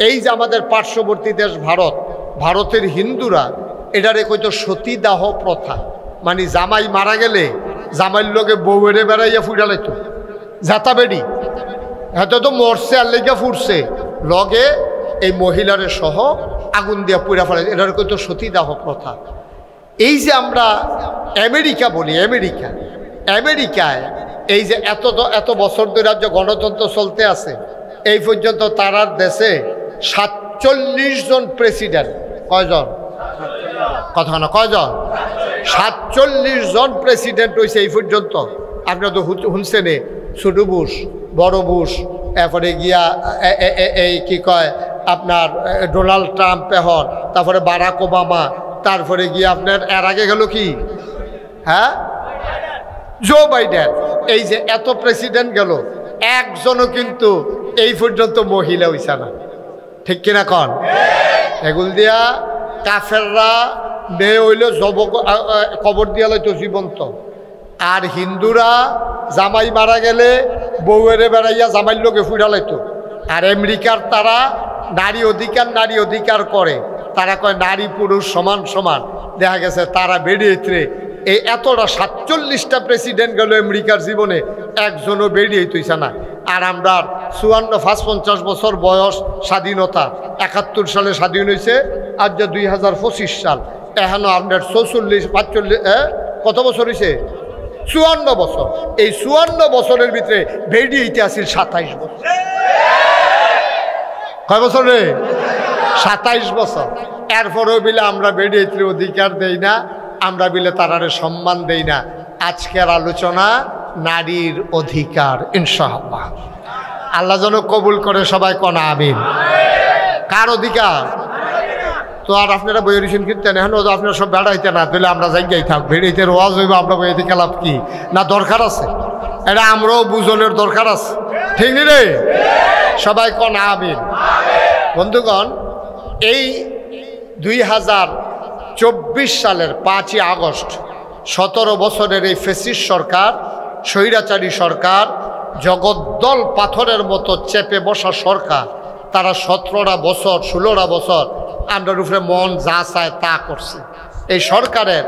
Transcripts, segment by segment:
এই যে আমাদের পার্শ্ববর্তী দেশ ভারত, ভারতের হিন্দুরা এটারে কইতো সতীদাহ প্রথা, মানে জামাই মারা গেলে জামাইর লোকে বউয়েরে বেড়াইয়া ফুটালাইত, জাতা বেড়ি এত তো মরছে আর লেগে ফুটছে, লগে এই মহিলারে সহ আগুন দিয়া পুড়া ফেলে, এটার কইতো সতীদাহ প্রথা। এই যে আমরা আমেরিকা বলি, আমেরিকায় এই যে এত বছর ধরে যে গণতন্ত্র চলতে আছে, এই পর্যন্ত তারার দেশে 47 জন প্রেসিডেন্ট, কয়জন কথা না কয়জন, 47 জন প্রেসিডেন্ট হয়েছে এই পর্যন্ত। আপনারা তো শুনছেন ছোট বুশ, বড় বুশ, এরপরে গিয়া এই কি কয় আপনার ডোনাল্ড ট্রাম্প এখন, তারপরে বারাক ওবামা, তারপরে গিয়ে আপনার এর আগে গেল কি হ্যাঁ জো বাইডেন। এই যে এত প্রেসিডেন্ট গেল, একজনও কিন্তু এই পর্যন্ত মহিলা হইছে না, ঠিক কিনা কন? এগুল দিয়া কাফেররা মেয়ে হইলে কবর দিয়া লইতো জীবন্ত, আর হিন্দুরা জামাই মারা গেলে বউয়েরে বেড়াইয়া জামাইর লোকে ফুড়া লাইতো। আর আমেরিকার তারা নারী অধিকার করে, তারা কয় নারী পুরুষ সমান সমান। দেখা গেছে তারা বেরিয়েছে এই এতটা 47টা প্রেসিডেন্ট গেল আমেরিকার জীবনে, একজনও বেরিয়ে তুইছে না। আর আমরা 55 বছর বয়স স্বাধীনতা, 71 সালে স্বাধীন হয়েছে, আজ যে 2025 সাল, এখনো আপনার 45 কত বছর হয়েছে? 54 বছর। এই 54 বছরের ভিতরে বেরিয়েতে আসিল 27 বছর। কয় বছর রে? 27 বছর। এরপরেও বিলে আমরা বেরিয়েতে অধিকার দেই না, আমরা বিলে তারারে সম্মান দেই না। আজকের আলোচনা নারীর অধিকার, ইনশাআল্লাহ আল্লাহ যেন কবুল করে, সবাই কনা আমিন। কার অধিকার? তো আর আপনারা বই রিসেন কিনতেন, এখন আপনারা সব বেড়াইতে না দিলে আমরা জায়গায় থাক, বেড়াইতে রোয়াজ হইব, আমরা বইতে খেলাপ কি না দরকার আছে, এটা আমরাও বুঝনের দরকার আছে, ঠিক নি রে? সবাই কনা আমিন। বন্ধুগণ, এই 2024 সালের 5ই আগস্ট 17 বছরের এই ফ্যাসিস্ট সরকার, স্বৈরাচারী সরকার, জগদ্দল পাথরের মতো চেপে বসা সরকার, তারা 17টা বছর 16টা বছর আমরার উপরে মন যা চায় তা করছে। এই সরকারের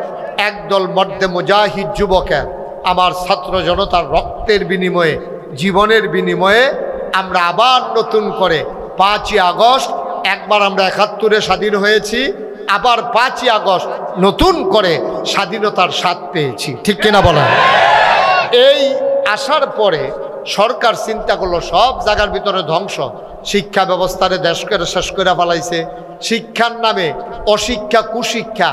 একদল মধ্যে মুজাহিদ যুবকের, আমার ছাত্র জনতার রক্তের বিনিময়ে, জীবনের বিনিময়ে আমরা আবার নতুন করে 5ই আগস্ট, একবার আমরা 71-এ স্বাধীন হয়েছি, আবার 5ই আগস্ট নতুন করে স্বাধীনতার স্বাদ পেয়েছি, ঠিক কিনা বলেন? এই আসার পরে সরকার চিন্তা করলো সব জায়গার ভিতরে ধ্বংস, শিক্ষা ব্যবস্থারে দেশকে শেষ করে ফেলাইছে। শিক্ষার নামে অশিক্ষা, কুশিক্ষা,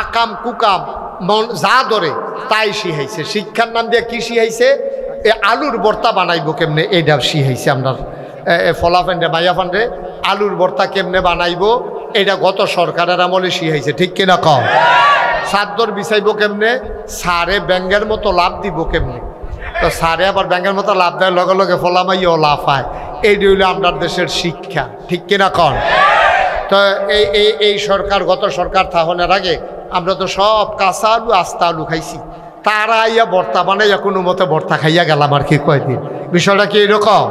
আকাম কুকাম মন যা ধরে তাই শিখাইছে। শিক্ষার নাম দিয়ে কি শিখাইছে? এ আলুর ভর্তা বানাইবো কেমনে, এইটা শিখাইছে। আমরা ফলা ফান্ডে মাইয়া ফান্ডে আলুর ভর্তা কেমনে বানাইবো, এটা গত সরকারের আমলে শিখাইছে, ঠিক কিনা কম? সাদ্দর বিছাইবো কেমনে, সারে ব্যাঙ্গের মতো লাভ দিব কেমনে, তো সারে আবার ব্যাঙ্গের মতো লাভ দেয়, লগে লগে ফলা মাইয়াও লাভ হয়। এইটি হইল আপনার দেশের শিক্ষা, ঠিক কিনা কন? তো এই সরকার, গত সরকার থাহনের আগে আমরা তো সব কাঁচা আলু আস্তা আলু খাইছি, তারা আইয়া ভর্তা বানাইয়া কোনো মতে ভর্তা খাইয়া গেলাম আর কি কয়দিন। বিষয়টা কি এরকম?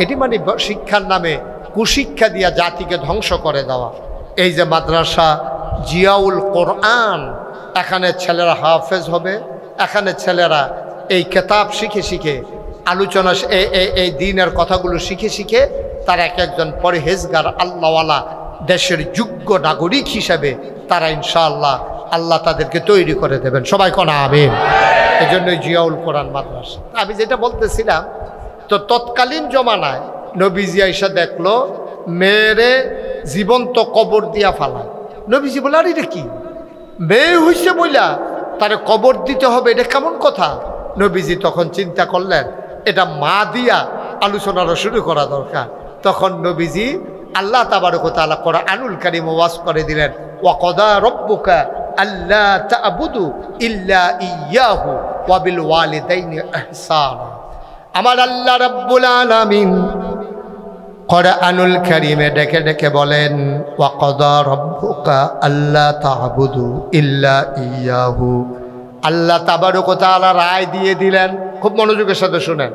এটি মানে শিক্ষার নামে কুশিক্ষা দিয়া জাতিকে ধ্বংস করে দেওয়া। এই যে মাদ্রাসা জিয়াউল কোরআন, এখানে ছেলেরা হাফেজ হবে, এখানে ছেলেরা এই কেতাব শিখে শিখে আলোচনা, এই দিনের কথাগুলো শিখে শিখে তারা এক একজন পরহেজগার আল্লাহওয়ালা দেশের যোগ্য নাগরিক হিসাবে তারা ইনশাআল্লাহ আল্লাহ তাদেরকে তৈরি করে দেবেন, সবাই কোনা আমিন। এই জন্যই জিয়াউল কোরআন মাদ্রাসা। আমি যেটা বলতেছিলাম, তো তৎকালীন জমানায় নবীজি আইসা দেখলো মেয়েরে জীবন্ত কবর দিয়া ফালায়। নবীজি বলে, আর এটা কি, মেয়ে হইছে বইলা তারে কবর দিতে হবে, এটা কেমন কথা? নবীজি তখন চিন্তা করলেন এটা মা দিয়া আলোচনাটা শুরু করা দরকার। তখন নবীজি আল্লাহ তাবারক ওয়া তাআলা কোরআনুল কারীম ওয়াজ করে দিলেন, ওয়া কদা রব্বুকা আল্লা তা'বুদু ইল্লা ইয়্যাহু ওয়া বিল ওয়ালিদাইনি ইহসানা। আমার আল্লাহ রাব্বুল আলামিন কোরআনুল কারীমে ডেকে ডেকে বলেন, ওয়া কদা রব্বুকা আল্লা তা'বুদু ইল্লা ইয়্যাহু। আল্লাহ তাবারক ওয়া তাআলা রায় দিয়ে দিলেন, খুব মনোযোগের সাথে শুনেন,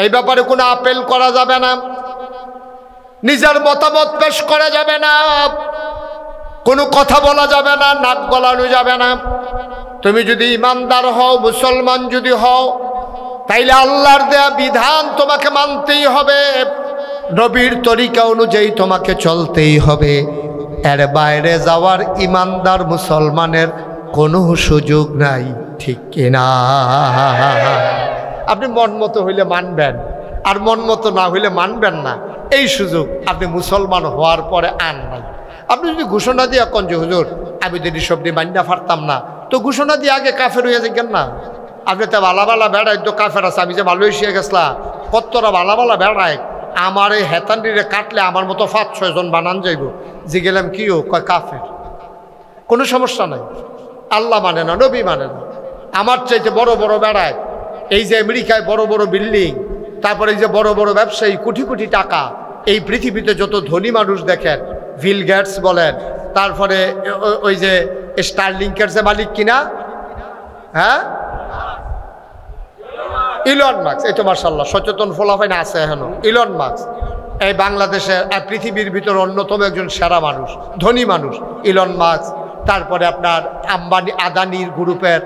এই ব্যাপারে কোনো আপেল করা যাবে না। নিজের মতামত পেশ করা যাবে না, কোনো কথা বলা যাবে না, নাক গলানো যাবে না। তুমি যদি ইমানদার হও, মুসলমান যদি হও, তাইলে আল্লাহর দেয়া বিধান তোমাকে মানতেই হবে, নবীর তরিকা অনুযায়ী তোমাকে চলতেই হবে। এর বাইরে যাওয়ার ইমানদার মুসলমানের কোনো সুযোগ নাই, ঠিক কিনা? আপনি মন মতো হইলে মানবেন, আর মন মতো না হইলে মানবেন না, এই সুযোগ আপনি মুসলমান হওয়ার পরে আন নাই। আপনি যদি ঘোষণা দিয়ে কোন যে হুজুর আমি যদি সবজি মান্না পারতাম না, তো ঘোষণা দিয়ে আগে কাফের হয়ে যাবেন না। আপনি তো ভালা ভালা বেড়ায়, তো কাফের আছে, আমি যে মালয়েশিয়া গেছিলাম, কতটা ভালা ভালা বেড়ায়, আমার এই হেতান্ডিরে কাটলে আমার মতো 5-6 জন বানান যাইব। যে গেলাম কি ও কয় কাফের, কোনো সমস্যা নাই, আল্লাহ মানে না, নবী মানে না। আমার চাইতে বড় বড় বেড়ায়, এই যে আমেরিকায় বড় বড় বিল্ডিং, তারপরে এই যে বড় বড় ব্যবসায়ী, কোটি কোটি টাকা, এই পৃথিবীতে যত ধনী মানুষ দেখেন, বিল গেটস বলেন, তারপরে ওই যে স্টারলিংকের যে মালিক কিনা, হ্যাঁ, ইলন মাস্ক, এই তো মাশাআল্লাহ সচেতন ফলাফল আছে এখনো। ইলন মাস্ক এই বাংলাদেশের পৃথিবীর ভিতর অন্যতম একজন সেরা মানুষ, ধনী মানুষ ইলন মাস্ক। তারপরে আপনার আম্বানি, আদানির গ্রুপের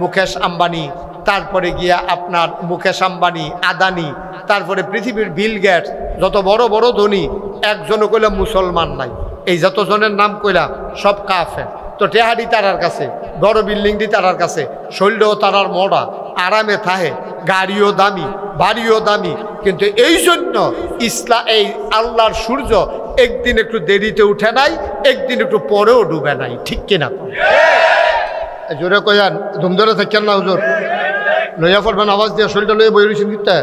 মুকেশ আম্বানি, তারপরে গিয়া আপনার মুকেশ আম্বানি, আদানি, তারপরে পৃথিবীর বিল গেটস, যত বড় বড় ধনী, একজনও কইলাম মুসলমান নাই। এই যতজনের নাম কইলাম সব কাফের। তো টেহাডি তারার কাছে, বড় বিল্ডিংটি তারার কাছে, শৈলও তারার মোড়া, আরামে থাহে, গাড়িও দামি, বাড়িও দামি, কিন্তু এই জন্য এই আল্লাহর সূর্য একদিন একটু দেরিতে উঠে নাই, একদিন একটু পরেও ডুবে নাই, ঠিক কিনা? জোরে কয়ান, ধুম ধরে থাকেন না হুজুর, লইয়া পড়বেন আওয়াজ দিয়ে, শরীরটা লইয়া বই রয়েছেন দিতে,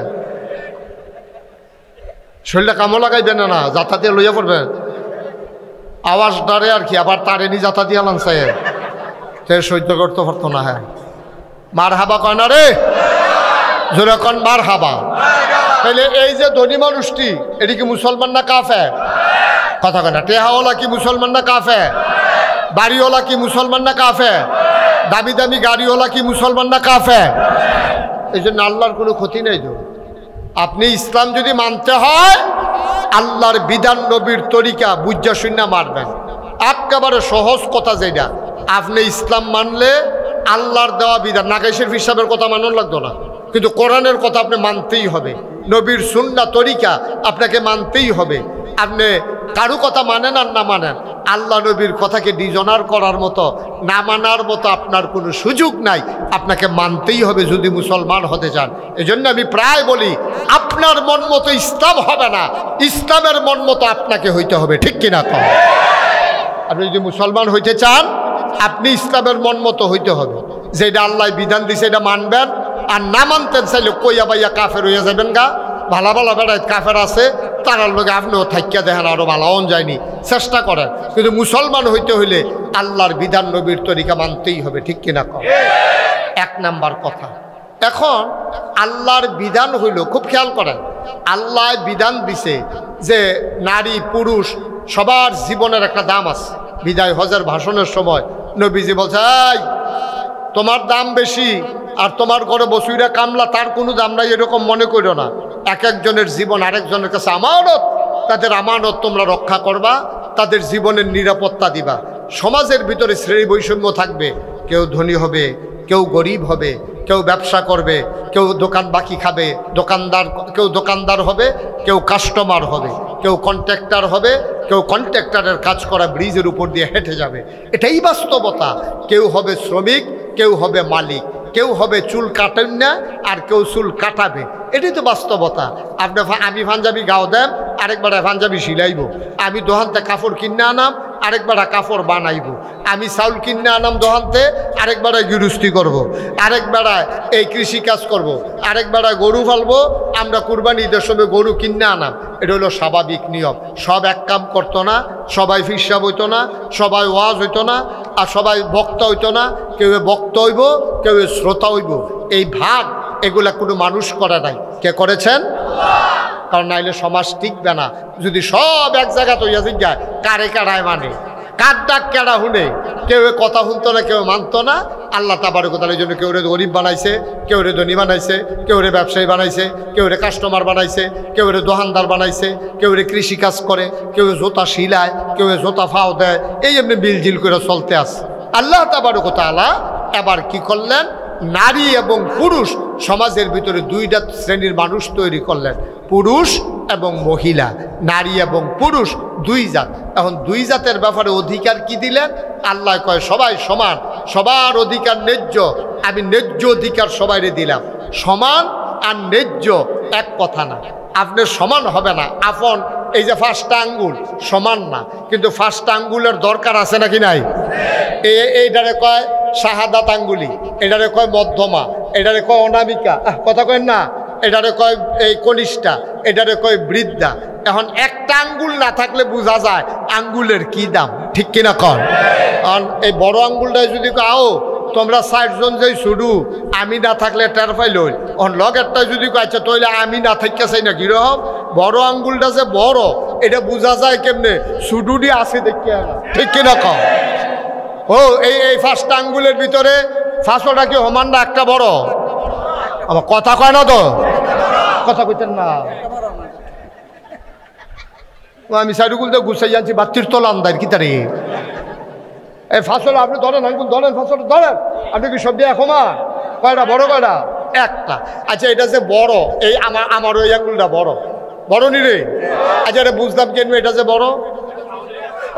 শরীরটা কামও লাগাইবেন না, যাতা দিয়ে লইয়া পড়বেন, আওয়াজ ডারে আর কি, আবার তারে নি যাতা দিয়ে লাঞ্চায়, সে সহ্য করতে পারতো না। হ্যাঁ, মার হাবা কয় না রে, জোরে কন মার হাবা। তাহলে এই যে ধনী মানুষটি, এটি কি মুসলমান না কাফের? কথা কয় না। টেহাওয়ালা কি মুসলমান না কাফের? বাড়িওয়ালা কি মুসলমান না কাফের? দামি দামি গাড়িওয়ালা কি মুসলমান না কাফের? এই জন্য আল্লাহর কোনো ক্ষতি নেই। তো আপনি ইসলাম যদি মানতে হয়, আল্লাহর বিধান, নবীর তরিকা বুঝা শুনা মারবেন। একেবারে সহজ কথা যেটা, আপনি ইসলাম মানলে আল্লাহর দেওয়া বিধান, নাগাইশের হিসাবের কথা মানন লাগতো না, কিন্তু কোরআনের কথা আপনি মানতেই হবে, নবীর সুন্নাহ তরিকা আপনাকে মানতেই হবে। আপনি কারো কথা মানেন আর না মানেন, আল্লাহ নবীর কথাকে ডিজনার করার মতো, না মানার মতো আপনার কোনো সুযোগ নাই, আপনাকে মানতেই হবে যদি মুসলমান হতে চান। এজন্য আমি প্রায় বলি, আপনার মন মতো ইসলাম হবে না, ইসলামের মন মতো আপনাকে হইতে হবে, ঠিক কিনা কম? আপনি যদি মুসলমান হইতে চান, আপনি ইসলামের মন মতো হইতে হবে, যেটা আল্লাহ বিধান দিছে এটা মানবেন। আর না মানতেন চাইলে কইয়া বাইয়া কাফের হইয়া যাবেন গা। ভালা ভালা বেড়ায় কাফের আছে, তারার লোক আপনিও থাকিয়া দেখেন, আরো ভালাও যায়নি, চেষ্টা করেন। কিন্তু মুসলমান হইতে হইলে আল্লাহর বিধান, নবীর তরিকা মানতেই হবে, ঠিক কিনা কম? এক নাম্বার কথা। এখন আল্লাহর বিধান হইল, খুব খেয়াল করেন, আল্লাহ বিধান দিছে যে নারী পুরুষ সবার জীবনের একটা দাম আছে। বিদায় হজের ভাষণের সময় নবীজি বলছে, এই তোমার দাম বেশি আর তোমার ঘরে বসুইরা কামলা, তার কোনো দাম নাই, এরকম মনে করো না। এক একজনের জীবন আরেকজনের কাছে আমানত, তাদের আমানত তোমরা রক্ষা করবা, তাদের জীবনের নিরাপত্তা দিবা। সমাজের ভিতরে শ্রেণী বৈষম্য থাকবে, কেউ ধনী হবে, কেউ গরিব হবে, কেউ ব্যবসা করবে, কেউ দোকান বাকি খাবে, কেউ দোকানদার হবে, কেউ কাস্টমার হবে, কেউ কন্ট্রাক্টর হবে, কেউ কন্ট্রাক্টরের কাজ করা ব্রিজের উপর দিয়ে হেঁটে যাবে। এটাই বাস্তবতা। কেউ হবে শ্রমিক, কেউ হবে মালিক, কেউ হবে চুল কাটেন না আর কেউ চুল কাটাবে। এটাই তো বাস্তবতা। আমি পাঞ্জাবি গাও দেন, আরেকবার পাঞ্জাবি সিলাইব। আমি দোহানতে কাপড় কিনে আনাম, আরেকবার কাপড় বানাইব। আমি চাউল কিনে আনাম দোহানতে, আরেকবার গৃহস্থী করব, আরেকবার এই কৃষি কাজ করব, আরেকবার গরু ফালবো। আমরা কুরবানি ঈদের সময় গরু কিনে আনাম। এটা হলো স্বাভাবিক নিয়ম। সব এক কাম করতো না, সবাই ফিসাব হইতো না, সবাই ওয়াজ হইতো না, আর সবাই বক্তা হইতো না। কেউ বক্তা হইব, কেউ শ্রোতা হইব। এই ভাগ এগুলা কোনো মানুষ করে নাই। কে করেছেন? কারণ নাইলে সমাজ টিকবে না। যদি সব এক জায়গা তৈয়া জিজ্ঞায় কারে কারায় মানে, কার ডাক কেডা শুনে, কেউ কথা শুনতো না, কেউ মানতো না, আল্লাহ তাবারক ওয়া তাআলার জন্য কেউ রে গরিব বানাইছে, কেউ রে ধনী বানাইছে, কেউ রে ব্যবসায়ী বানাইছে, কেউ রে কাস্টমার বানাইছে, কেউ রে দোকানদার বানাইছে, কেউ রে কৃষিকাজ করে, কেউ জোতা শিলায়, কেউ জোতা ফাও দেয়, এই এমনি বিলজিল করে চলতে আছে। আল্লাহ তাবারক ওয়া তাআলা এবার কি করলেন, নারী এবং পুরুষ সমাজের ভিতরে দুইটা শ্রেণীর মানুষ তৈরি করলেন, পুরুষ এবং মহিলা, নারী এবং পুরুষ দুই জাত। এখন দুই জাতের ব্যাপারে অধিকার কি দিলেন? আল্লাহ কয় সবাই সমান, সবার অধিকার ন্যায্য, আমি ন্যায্য অধিকার সবাইরে দিলাম। সমান আর ন্যায্য এক কথা না, আপনার সমান হবে না। আপন এই যে 5টা আঙ্গুল সমান না, কিন্তু 5টা আঙ্গুলের দরকার আছে নাকি নাই? এইটারে কয় শাহাদাত আঙ্গুলি, এটারে কয় মধ্যমা, এটারে কয় অনামিকা, কথা কয় না, এটারে কয় এই কনিষ্ঠা, এটারে কয় বৃদ্ধা। এখন একটা আঙ্গুল না থাকলে বোঝা যায় আঙ্গুলের কি দাম, ঠিক কিনা কন? কারণ এই বড় আঙ্গুলটাই যদি আও তোমরা 60 জন যেই শুরু, আমি না থাকলে টের পাইল, লগেরটা যদি আচ্ছা তৈলে আমি না থাকতে চাই না কিরকম, বড় আঙ্গুলটা যে বড় এটা বোঝা যায় কেমনে, শুডুডি আছে দেখি না, ঠিক কিনা কন? ও এই 5টা আঙ্গুলের ভিতরে 5টা কি সমান না একটা বড়? আমার কথা কয় না তো, কথা কইতেন না। আমি সাইডুগুল তো গুছাই যাচ্ছি বাত্তির তলা আন্দার কি তারে এই 5টা আপনি ধরেন, আঙ্গুল ধরেন, 5টা ধরেন, আপনি কি সবজি এখমা কয়টা বড় কয়টা? একটা। আচ্ছা এটা যে বড়, এই আমার ওই আঙ্গুলটা বড়, বড় নি রে? আচ্ছা এটা বুঝলাম কেন এটা যে বড়,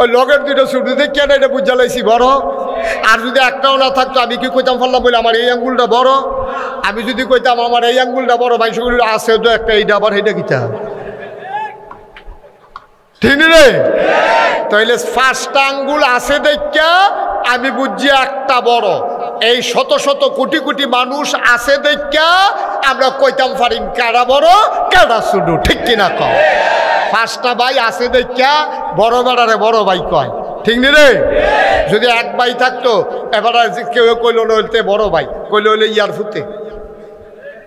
ওই লগের দুটো ছুটি দিয়ে কেন এটা বুঝা লাইছি বড়। আর যদি একটাও না থাকতো আমি কি কইতাম ফেললাম বলে আমার এই আঙ্গুলটা বড়? আমি যদি কইতাম আমার এই আঙ্গুলটা বড়, ভাই সেগুলো আছে তো একটা, এইটা আবার এইটা কিতা, ঠিক রে? তাইলে 5টা আঙ্গুল আছে দেখা আমি বুঝছি একটা বড়। এই শত শত কোটি কোটি মানুষ আছে দেখা আমরা কইতাম পারিম কারা বড় কারা ছোট, ঠিক কিনা কম? 5টা ভাই আছে দেখা বড় বেড়ারে বড় ভাই কয়, ঠিক নি রে? যদি এক ভাই থাকতো এবার কেউ কইল নইতে বড় ভাই, কইল হইলে ইয়ার ফুতে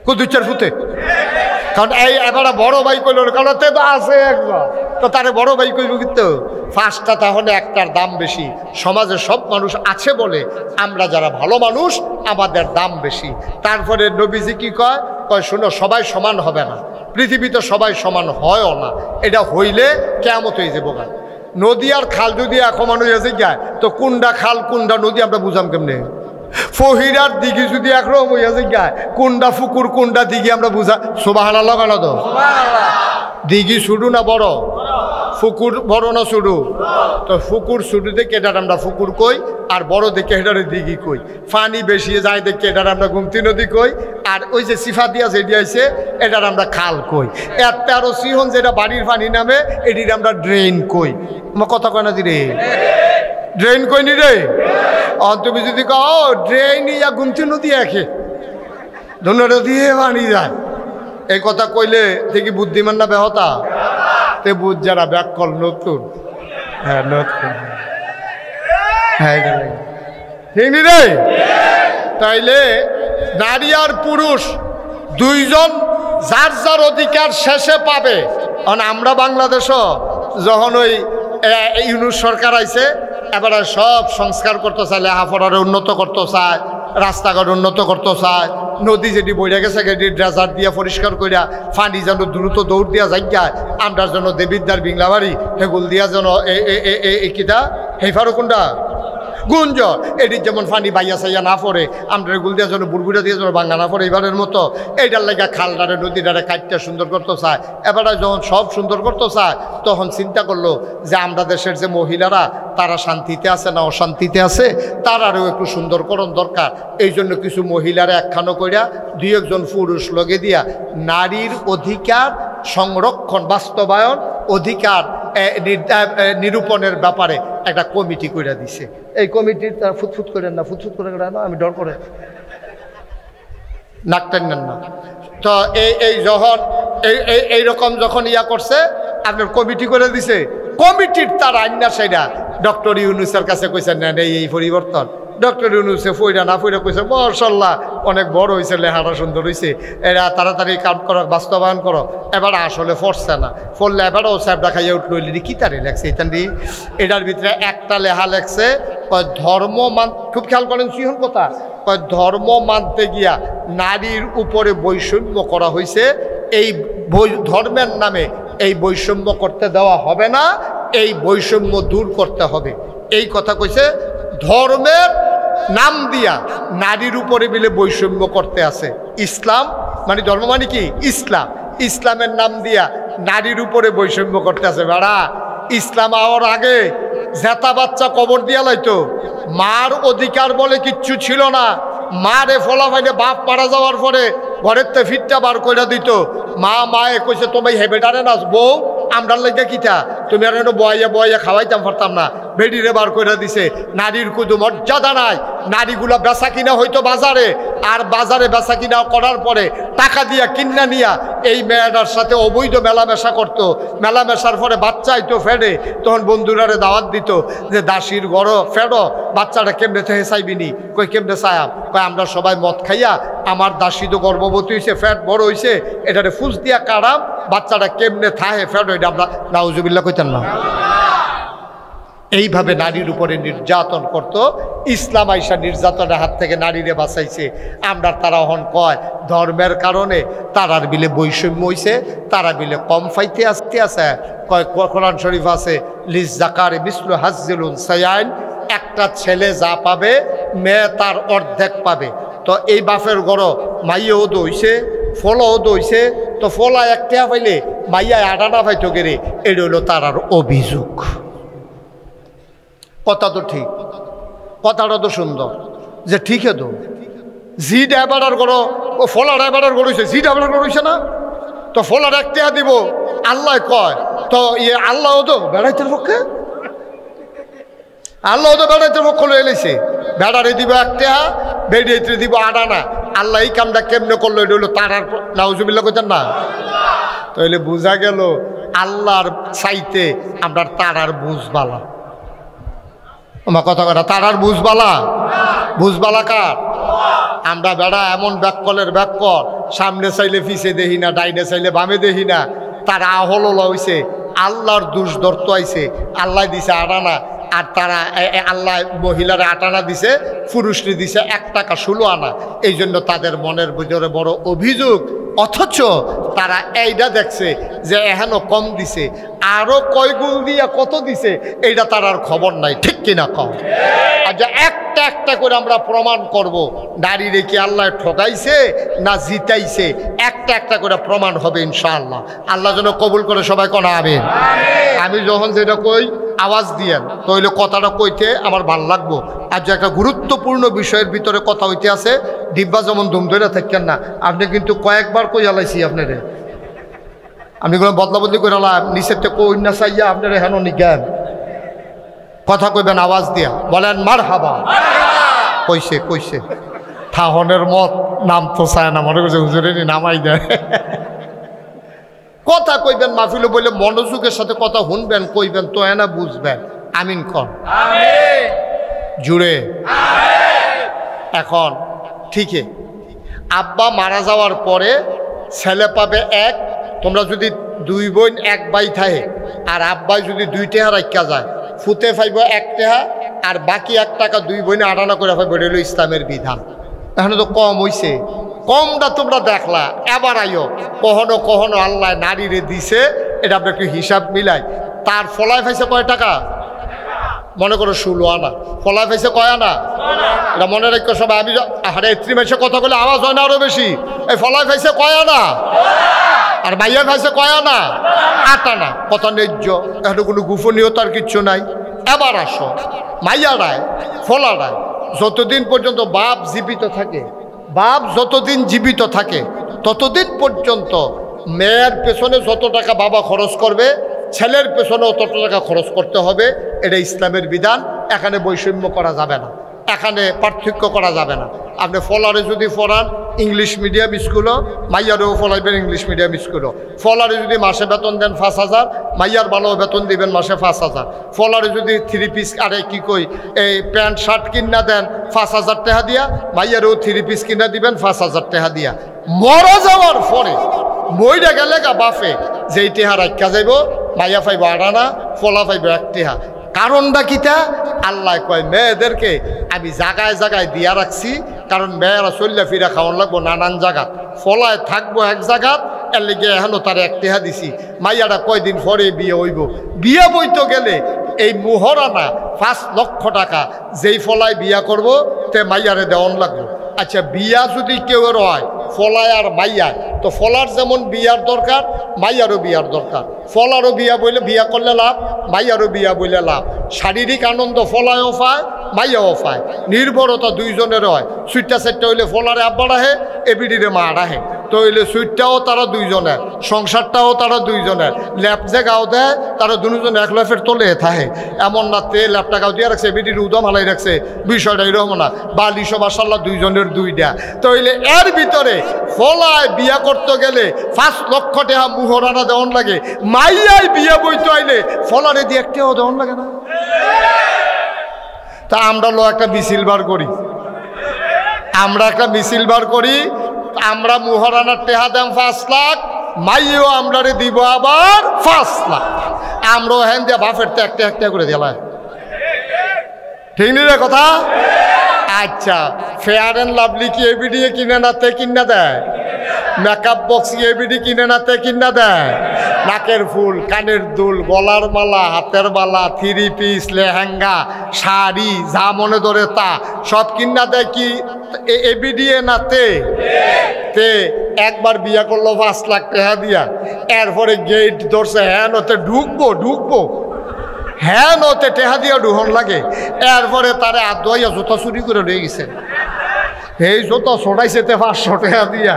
কুদুচার ফুতে, কারণ এই এবার বড় ভাই কইল কারণ তো আছে একবার, তো তারে বড় ভাই কইব কিন্তু 5টা, তাহলে একটার দাম বেশি। সমাজে সব মানুষ আছে বলে আমরা যারা ভালো মানুষ আমাদের দাম বেশি। তারপরে নবীজি কি কয়? কয় শোনো সবাই সমান হবে না, পৃথিবীতে সবাই সমান হয়ও না, এটা হইলে কেয়ামত হয়ে যাবো। নদী আর খাল যদি এখন মানুষ এসে যায় তো কোনটা খাল কোনটা নদী আমরা বুঝাম কেমনে? ফহিরার দিঘি যদি একরকম হইয়া যায়, কোনটা ফুকুর কোনটা দিঘি আমরা বুঝা। সুবহানাল্লাহ কেন তো? দিঘি শুরু না বড়, ফুকুর বড় না শুরু? তো ফুকুর শুরু দেখে এটার আমরা ফুকুর কই, আর বড় দেখে এটারে দিঘি কই। পানি বেশি যায় দেখে এটার আমরা গুমতি নদী কই, আর ওই যে সিফা দিয়া যেটি আছে এটার আমরা খাল কই। এর 13 সিহন যেটা বাড়ির পানি নামে এটির আমরা ড্রেন কই। আমার কথা কয় না দিরে? ড্রেন কই নি রে? তুমি যদি কও ড্রেন ইয়া গুমতি নদী একে ধন্যবাদ দিয়ে পানি যায়, এই কথা কইলে দেখি বুদ্ধিমান না বেহতা? তে বুঝ যারা ব্যাকল নতুন, হ্যাঁ নতুন, হ্যাঁ ঠিক নি রে? তাইলে নারী আর পুরুষ দুইজন যার যার অধিকার শেষে পাবে। কারণ আমরা বাংলাদেশও যখন ওই ইউনুস সরকার আইছে এবার সব সংস্কার করতে চায়, লেখাপড়ারে উন্নত করতে চায়, রাস্তাঘাট উন্নত করতে চায়, নদী যেটি বইয়া গেছে সেটি ড্রেজার দিয়া পরিষ্কার করিয়া ফানি যেন দ্রুত দৌড় দিয়া যাইয়ায়, আমরার জন্য দেবিদ্যার বিংলাবাড়ি হেগুল দিয়া যেন কিতা হেফারো কোনটা গুঞ্জ এটির যেমন ফানি বাইয়া চাইয়া না পড়ে, আমরা গুল দিয়া যেন বুড়বুড়া দিয়ে যেন বাঙ্গা না পড়ে এবারের মতো। এইটার লেগা খালডারে নদীটারে কাটতে সুন্দর করতে চায়। এবারে যখন সব সুন্দর করতে চায় তখন চিন্তা করলো যে আমরা দেশের যে মহিলারা তারা শান্তিতে আছে না অশান্তিতে আছে, তারারও একটু সুন্দরকরণ দরকার। এই জন্য কিছু মহিলারা একখানো করিয়া 2-1 পুরুষ লগে দিয়া নারীর অধিকার সংরক্ষণ বাস্তবায়ন অধিকার নিরূপণের ব্যাপারে একটা কমিটি করে দিছে। এই কমিটির তারা ফুটফুট করেন না, ফুটফুট করে না, আমি ডর করে নাকটান নেন না। তো এই যখন এইরকম যখন ইয়া করছে আপনার কমিটি করে দিছে, কমিটির তার আইনা সেটা ডক্টর ইউনুসের কাছে কইছেন না এই পরিবর্তন। ডক্টর ইউনুসে ফইরা না ফইরা কইছে মাশাআল্লাহ অনেক বড় হয়েছে, লেখাটা সুন্দর হয়েছে, এরা তাড়াতাড়ি কাম করো, বাস্তবায়ন করো। এবার আসলে ফরছে না, ফললে এবারও স্যাপটা খাইয়া উঠলো কি তারে লেখছে এটার ভিতরে একটা লেখা লেখছে কয় ধর্ম খুব খেয়াল করেন সিহন কথা, কয় ধর্ম মানতে গিয়া নারীর উপরে বৈষম্য করা হয়েছে, এই ধর্মের নামে এই বৈষম্য করতে দেওয়া হবে না, এই বৈষম্য দূর করতে হবে। এই কথা কইছে। ধর্মের নাম দিয়া নারীর উপরে মিলে বৈষম্য করতে আছে ইসলাম, মানে ধর্ম মানে কি ইসলাম, ইসলামের নাম দিয়া নারীর উপরে বৈষম্য করতে আছে। বেড়া ইসলাম আওয়ার আগে জেতা বাচ্চা কবর দিয়া লাইতো, মার অধিকার বলে কিচ্ছু ছিল না। মারে ফলা ফাইলে বাপ মারা যাওয়ার পরে ঘরের তে ফিটটা বার করে দিত। মায়ে কইছে তোমায় হেবেটারে নাচ বউ আমরার লেগে কিটা, তুমি আর বয়া বয়া খাওয়াইতাম পারতাম না, বেডিরে বার করে দিছে। নারীর কুদু মর্যাদা নাই। নারীগুলা বেচা কিনা হইতো বাজারে, আর বাজারে বেচা কিনা করার পরে টাকা দিয়া কিনা নিয়া এই মেয়েটার সাথে অবৈধ মেলামেশা করতো। মেলামেশার পরে বাচ্চা আইতো ফেডে, তখন বন্ধুরারে দাওয়াত দিত যে দাসির গড় ফেডো, বাচ্চাটা কেমনে থেকে চাইবিনি? কই কেমনে চায়াম? কই আমরা সবাই মদ খাইয়া আমার দাসী তো গর্ভবতী হয়েছে, ফ্যাট বড় হয়েছে, এটারে ফুস দিয়া কাড়াম, বাচ্চাটা কেমনে থাহে ফ্যাট হইটা আমরা নাউজুবিল্লাহ কইতেন না। এইভাবে নারীর উপরে নির্যাতন করত। ইসলাম আইসা নির্যাতনের হাত থেকে নারীরে বাঁচাইছে। আমরা তারা হন কয় ধর্মের কারণে তারার বিলে বৈষম্য হইছে, তারা বিলে কম ফাইতে আসতে আছে। কয় কোরআন শরীফ আছে লিজ জাকারে মিসলু হাজ্জিলুন সায়াইন, একটা ছেলে যা পাবে মেয়ে তার অর্ধেক পাবে। তো এই বাপের গড় মাইয়াও দইছে, ফলাও দইছে, তো ফলা একটা পাইলে মাইয়া আডানা পাইতো গেরে, এটা হইল তারার অভিযোগ। কথা তো ঠিক, কথাটা তো সুন্দর যে ঠিক তো জি ড্রাইভার করো, ও ফলা ড্রাইভার গড়েছে, জি ড্রাইভার গড়েছে না, তো ফলার একটা দিব আল্লাহ কয়, তো ইয়ে আল্লাহ তো বেড়াইতের পক্ষে, আল্লাহ তো বেড়াইতের পক্ষ লয়ে এলেছে। বেড়ারে দিব একটা, বেড়াইতে দিব আডানা। আল্লাহ এই কামটা কেমনে করলো, এটা হলো তারার নাউজুবিল্লাহ কইতেন না। তাহলে বোঝা গেল আল্লাহর চাইতে আমরা তারার বুঝবালা। আমার কথা কথা তারার বুঝবালা, বুঝবালা কার? আমরা বেড়া এমন ব্যাককলের ব্যাককল, সামনে চাইলে পিছে দেখি না, ডাইনে চাইলে বামে দেখি না। তারা আহল হইছে, আল্লাহর দুষ ধরতে আইছে, আল্লাহ দিছে আটানা, আর তারা আল্লাহ মহিলারা আটানা দিছে, পুরুষরে দিছে 1 টাকা 16 আনা। এই জন্য তাদের মনের ভিতরে বড় অভিযোগ। অথচ তারা এইটা দেখছে যে এহেন কম দিছে, আরো কয় গুণ দিয়া কত দিছে এইটা তার আর খবর নাই। ঠিক কিনা কম? আর যে একটা একটা করে আমরা প্রমাণ করব নারীরে কি আল্লাহ ঠকাইছে না জিতাইছে, একটা একটা করে প্রমাণ হবে ইনশাআল্লাহ। আল্লাহ যেন কবুল করে সবাই কোন আমিন। আমি যখন যেটা কই আওয়াজ দিয়েন, তাহলে কথাটা কইতে আমার ভাল লাগবো। আর যে একটা গুরুত্বপূর্ণ বিষয়ের ভিতরে কথা হইতে আছে, ডিব্বা যেমন ধুম ধরে থাকেন না, আপনি কিন্তু কয়েকবার কই আলাইছি আপনারে, আপনি কোনো বদলা বদলি করে আলাম নিচের থেকে কই না চাইয়া আপনারা হেন নিজ্ঞান কথা কইবেন আওয়াজ দিয়া, বলেন মার হাবা। কইছে কইছে থাহনের মত নাম তো চায় না, মনে করছে হুজুরে নামাই দেয়। কথা কইবেন মাহফিলে বলে মনোযোগের সাথে কথা শুনবেন, কইবেন তো এনা বুঝবেন। আমিন কর জুড়ে। এখন ঠিকই আব্বা মারা যাওয়ার পরে ছেলে পাবে 1, তোমরা যদি 2 বোন 1 ভাই থাকে, আর আব্বাই যদি 2 টাকা রাখা যায়, ফুতে পাইব 1 টাকা, আর বাকি 1 টাকা 2 বোনে আটানা করে পাইব। এটা হলো ইসলামের বিধান। এখানে তো কম হইছে, কমটা তোমরা দেখলা। এবার আইও কখনো কখনো আল্লাহ নারীরে দিছে, এটা আপনি একটু হিসাব মিলাই। তার ফলায় পাইছে কয় টাকা? মনে করো 16 আনা। ফলায় পাইছে কয় আনা? এটা মনে রাখো সবাই। আমি আরে 3 মাসে কথা বলে আওয়াজ হয় না আরো বেশি। এই ফলায় পাইছে কয় আনা? আর মাইয়া পাইছে কয় আনা? 8 আনা। কথা ন্যায্য, এখানে কোনো গোপনীয়তার কিচ্ছু নাই। এবার আসো মাইয়ারায় ফলারায় যতদিন পর্যন্ত বাপ জীবিত থাকে, বাপ যতদিন জীবিত থাকে ততদিন পর্যন্ত মেয়ের পেছনে যত টাকা বাবা খরচ করবে, ছেলের পেছনে অত টাকা খরচ করতে হবে। এটা ইসলামের বিধান। এখানে বৈষম্য করা যাবে না, এখানে পার্থক্য করা যাবে না। আপনি ফলারে যদি পড়ান ইংলিশ মিডিয়াম স্কুলও, মাইয়ারেও ফলাইবেন ইংলিশ মিডিয়াম স্কুলও। ফলারে যদি মাসে বেতন দেন 5,000, মাইয়ার ভালো বেতন দিবেন মাসে 5,000। ফলারে যদি 3 পিস আরে কি কই এই প্যান্ট শার্ট কিনা দেন 5,000 টাকা দিয়া, মাইয়ারেও 3 পিস কিনা দিবেন 5,000 টাকা দিয়া। মরা যাওয়ার পরে মইরা গেলে গা বাফে যেই টেহা রাখা যাইব, মাইয়া পাইব 8 আনা, ফলা পাইব 1 টাকা। কারণটা কিতা? আল্লাহ কয় মেয়েদেরকে আমি জায়গায় জায়গায় দিয়া রাখছি, কারণ মেয়েরা চল্লা ফিরা খাওয়ান লাগবো নানান জায়গা, ফলায় থাকবো এক জায়গা, এর লেগে এখনো তার এক টেহা দিছি। মাইয়াটা কয়দিন পরে বিয়ে হইব, বিয়ে বইতে গেলে এই মুহরানা 5 লক্ষ টাকা যেই ফলায় বিয়া করব তে মাইয়ারে দেওয়ান লাগবে। আচ্ছা বিয়া যদি কেউ হয় ফলায় আর মাইয়ায়, তো ফলার যেমন বিয়ার দরকার মাইয়ারও বিয়ার দরকার। ফলারও বিয়া বইলে বিয়া করলে লাভ, মাইয়ারও বিয়া বইলে লাভ। শারীরিক আনন্দ ফলায়ও পায় মাইয়াও পায়, নির্ভরতা দুইজনের হয়। সুইটটা সেটটা হইলে ফলারে আব্বা রাহে, এবিডিরে মা রাহে, তো হইলে সুইটটাও তারা দুইজনের, সংসারটাও তারা দুইজনের। ল্যাপ যে গাও দেয় তারা দুজন এক ল্যাপের তোলে থাকে, এমন না তে ল্যাপটা গাও দিয়ে রাখছে এবিডির উদম হালাই রাখছে, বিষয়টা এরকম না। বালিশো মাশাল্লাহ দুইজনের দুইটা। তো হইলে এর ভিতরে ফলায় বিয়া করতে গেলে 5 লক্ষ টাকা মুহরানা দেওয়ান লাগে, মাইয়াই বিয়া বইতে আইলে ফলারে দিয়ে একটাও দেওয়ান লাগে না। তা আমরা একটা মিছিল বার করি, আমরা একটা মিছিল বার করি, আমরা মুহরানার টেহা দাম 5 লাখ, মাইও আমরারে দিব আবার 5 লাখ। আমরাও হ্যান দিয়ে বাফের তো একটা একটা করে দিলাম, ঠিক নি রে কথা? আচ্ছা ফেয়ার অ্যান্ড লাভলি কি এবিডি কিনে না তে কিনা দেয়? মেকআপ বক্স কি এবিডি কিনে না তে কিনা দেয়? নাকের ফুল, কানের দুল, গলার মালা, হাতের মালা, 3 পিস, লেহেঙ্গা, শাড়ি, যা মনে ধরে তা সব কিনা দেয় কি এবিডি না তে? তে একবার বিয়া করলো 5 লাখ টাকা দিয়া, এরপরে গেট ধরছে হ্যাঁ ওতে ঢুকবো হ্যাঁ ওতে টেহা দিয়া ঢুহন লাগে, এরপরে তারে আদোয়া জুতা চুরি করে রয়ে গেছে, এই জুতা ছড়াইছে 500 টাকা দিয়া।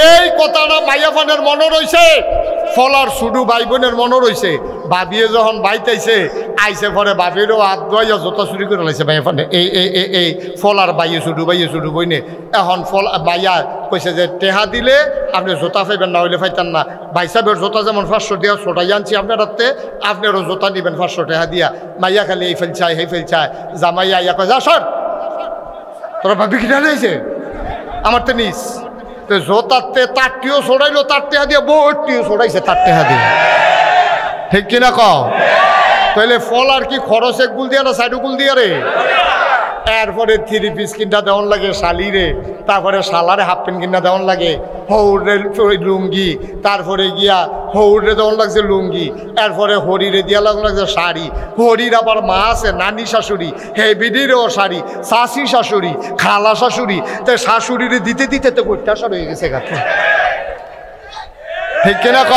এই কথাটা মাইয়া ফানের মনে রয়েছে, ফলার শুধু ভাই বোনের মনে রয়েছে। বাবিয়ে যখন বাইতাইছে আইসে পরে বাবিরও আদোয়া জুতা চুরি করে লাইছে মাইয়া ফানে, এই ফলার বাইয়ে শুধু বইনে। এখন ফল মাইয়া কইছে যে টেহা দিলে আপনি জোতা পাইবেন, না হইলে পাইতেন না। ভাই সাহেবের জোতা যেমন 500 দিয়া ছোটাই আনছি আপনার হাতে, আপনারও জোতা নিবেন 500 টাকা দিয়া। মাইয়া খালি এই ফেল চায় সেই ফেল চায়, জামাইয়া ইয়া কয় যা সর, তোরা ভাবি কিনা রয়েছে আমার তো নিস। তো জোতাতে তারটিও ছড়াইলো তার টেহা দিয়ে, বউটিও ছড়াইছে তার টেহা দিয়ে, ঠিক কিনা কও? তাহলে ফল আর কি খরচ এক গুল দিয়া না সাইড গুল দিয়া রে? এরপরে 3 পিস কিনা দেওয়ান লাগে শালিরে, তারপরে শালারে হাফ প্যান্ট কিনা দেওয়ান লাগে, হৌরের লুঙ্গি, তারপরে গিয়া হৌরে দেওয়ান লাগছে লুঙ্গি, এরপরে হরিরে দিয়া লাগছে শাড়ি। হরির আবার মা আছে নানি শাশুড়ি, হে বিডিরও শাড়ি, শাশি শাশুড়ি, খালা শাশুড়ি, তো শাশুড়িরে দিতে দিতে তো গোটাশা হয়ে গেছে গাছে, ঠিক কিনা ক?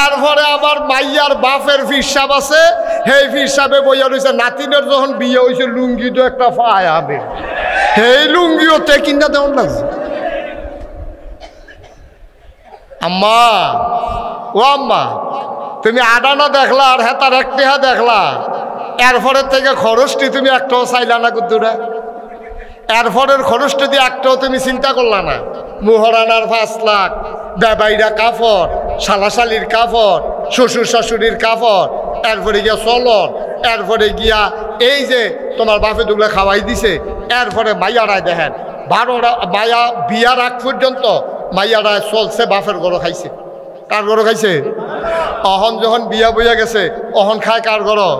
এরপরে আবার মাইয়ার বাপের ফিরসাব আছে, সেই ফিরসাবে বইয়া রয়েছে নাতিনের যখন বিয়ে হয়েছে লুঙ্গি তো একটা পায় হবে, সেই লুঙ্গিও তে কিনা দেওয়ান লাগছে। আম্মা ও আম্মা, তুমি আডানা দেখলা আর হেতার এক টেহা দেখলা, এরপরে থেকে খরচটি তুমি একটাও চাইলা না কুদ্দুরা, এরপরের খরচটি দিয়ে একটাও তুমি চিন্তা করলা না। মুহরানার 5 লাখ, বেবাইরা কাপড়, শালাশালির কাপড়, শ্বশুর শাশুড়ির কাপড়, এরপরে গিয়া চলন, এরপরে গিয়া এই যে তোমার বাপে দুগুলো খাওয়াই দিছে। এরপরে মাইয়ারায় দেখেন 12টা মাইয়া বিয়ার আগ পর্যন্ত মাইয়ারায় চলছে বাপের গরু খাইছে। কার গরু খাইছে? অহন যখন বিয়া বইয়া গেছে অহন খায় কার গরু?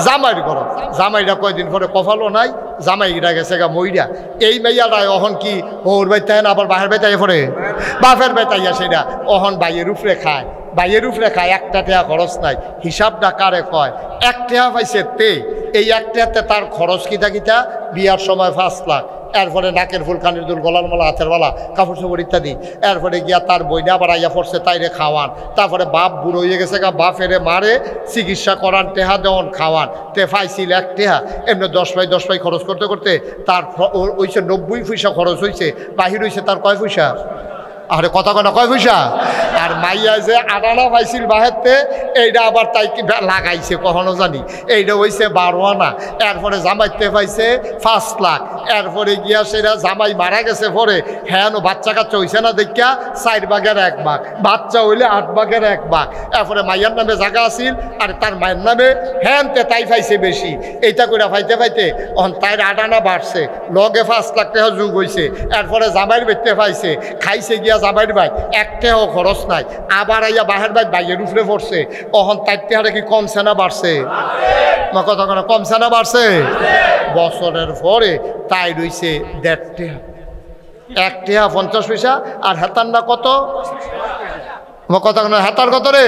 জামাইয়ের গরু। জামাইরা কয়দিন পরে কপালও নাই, জামাইরা গেছে গা মইরা। এই মাইয়ারায় অহন কি ওর বাইতে না আবার বাহের বাইতে পড়ে, বাপের বাইতাইয়া সেটা অহন বাইয়ের উপরে খায়, বাইয়ের উপরে খায়, 1 টাকা খরচ নাই। হিসাবটা কারে কয়? 1 টাকা পাইছে তে, এই 1 টাকাতে তার খরচ কিতা বিয়ার সময় 5 লাখ, এরপরে নাকের ফুল, কানের দুল, গলার মালা, হাতের মালা, কাপড় চোপড় ইত্যাদি। এরপরে গিয়া তার বইনা আবার আইয়া পড়ছে তাইরে খাওয়ান, তারপরে বাপ বুড়ো হয়ে গেছে গা, বাপেরে মারে চিকিৎসা করান, টেহা দেওয়ান, খাওয়ান। তে পাইছিল 1 টাকা, এমনি 10 পাই খরচ করতে করতে তার হইছে 90 পয়সা খরচ হয়েছে। বাহির হয়েছে তার কয় পয়সা? আরে কথা কয় না, কয় পয়সা? আর মাইয়া যে আডানা পাইছিল বাহেরতে, এইটা আবার তাই কি লাগাইছে কখনো জানি, এইটা হয়েছে 12 আনা। এরপরে জামাইতে পাইছে 5 লাখ। এরপরে গিয়া সেটা জামাই মারা গেছে পরে, হ্যাঁ বাচ্চা কাচ্চা হয়েছে না দেখিয়া 4 ভাগের 1 ভাগ, বাচ্চা হইলে 8 ভাগের 1 ভাগ। এরপরে মাইয়ার নামে জায়গা আছিল আর তার মায়ের নামে হ্যানতে তাই পাইছে বেশি। এইটা করে পাইতে পাইতে তাইর আডানা বাড়ছে, লগে 5 লাখ টাকা যোগ হয়েছে। এরপরে জামাইয়ের বেচতে পাইছে, খাইছে গিয়া জামাইয়ের ভাই, 1 টাকাও খরচ নাই। আবার আইয়া বাহের ভাই বাইয়ের উপরে পড়ছে, অহন 4 টাকা কি কমছে না বাড়ছে? কথা কোনো কমছে না বাড়ছে? বছরের পরে তাই রইছে 1.5 টাকা, 1 টাকা 50 পয়সা। আর হেতার না কত? কথা কোনো হেতার কত রে?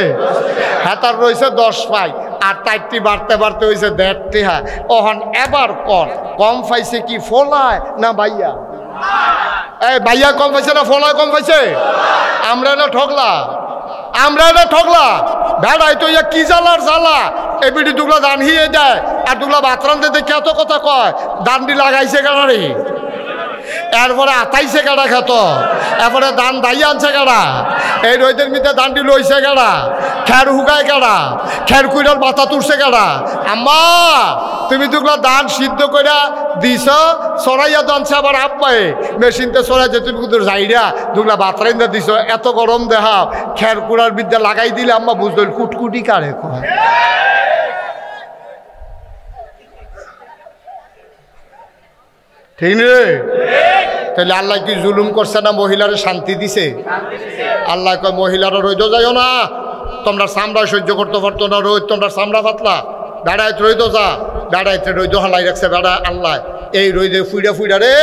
হেতার রয়েছে 10 পাই, আর তাইটি বাড়তে বাড়তে হয়েছে 1.5 টাকা। ওহন এবার কম পাইছে কি ফলায় না ভাইয়া? এই ভাইয়া কম পাইছে না ফলায় কম পাইছে? আমরা না ঠকলা, আমরা না ঠকলা। ভেড়াই তো ইয়া কি জ্বালার জ্বালা, এবিডি দুগলা দান হিয়ে দেয় আর দুগলা বাতরানতে দেখে এত কথা কয়। দানটি লাগাইছে কারারি, এরপরে আতাইছে কাটা খেত, এরপরে দান দাইয়া আনছে কারা, এই রোদের মিতে দানটি লইছে কারা, খের হুকায় কারা, খের কুইরার মাথা তুলছে কারা। আম্মা তুমি দুগলা দান সিদ্ধ করে দিছ, সরাইয়া দানছে আবার আব্বাই মেশিনতে সরাই যে তুমি কিন্তু যাইরা দুগলা বাতরাইন্দা দিছ। এত গরম দেখাও, খের কুড়ার বিদ্যা লাগাই দিলে আম্মা বুঝল কুটকুটি কারে কয়। ঠিক রে? তাহলে আল্লাহ কি জুলুম করছে না মহিলারে শান্তি দিছে? আল্লাহ কয় মহিলারা রইদ যাইও না, তোমরা চামড়া সহ্য করতে পারতো না রোদ, তোমরা চামড়া পাতলা, বেড়াইতে রইদ যা। বেড়াইতে রইদ হালাই রাখছে বেড়া আল্লাহ। এই রইদে ফুইরা ফুইরা রে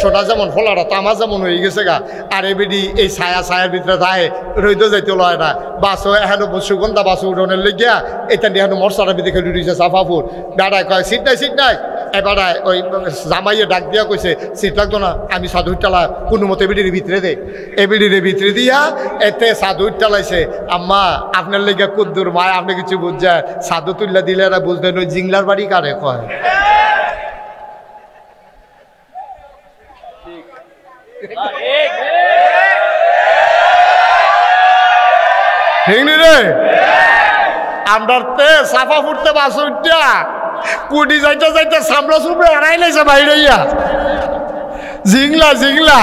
সোনা যেমন ফলারা তামা যেমন হয়ে গেছে গা। আর এবিডি এই ছায়ার ভিতরে যায় রইদ যাইতে লয় না। বাসও এখানে সুগন্ধা বাস উঠোনের লেগিয়া এটা নিয়ে এখন মরসার ভিতরে খেলে দিয়েছে সাফাপুর। বেড়ায় কয় সিট নাই সিট নাই। এবারে ওই জামাইয়ে ডাক দিয়া কইছে সিট লাগতো না, আমি সাধুর টালা কোনো মতো এবিডির ভিতরে দে। এবিডির ভিতরে দিয়া এতে সাধুর টালাইছে। আম্মা আপনার লেগে কুদ্দুর মায়, আপনি কিছু বুঝছেন? সাধু তুল্লা দিলে এরা বুঝলেন ওই জিংলার বাড়ি কারে কয়। রে আমরা সাফা ফুটতে বাস উঠা কুটি যাইতে যাইতে সামলা সুপড়ে হারাই লাইছে বাইরে জিংলা জিংলা।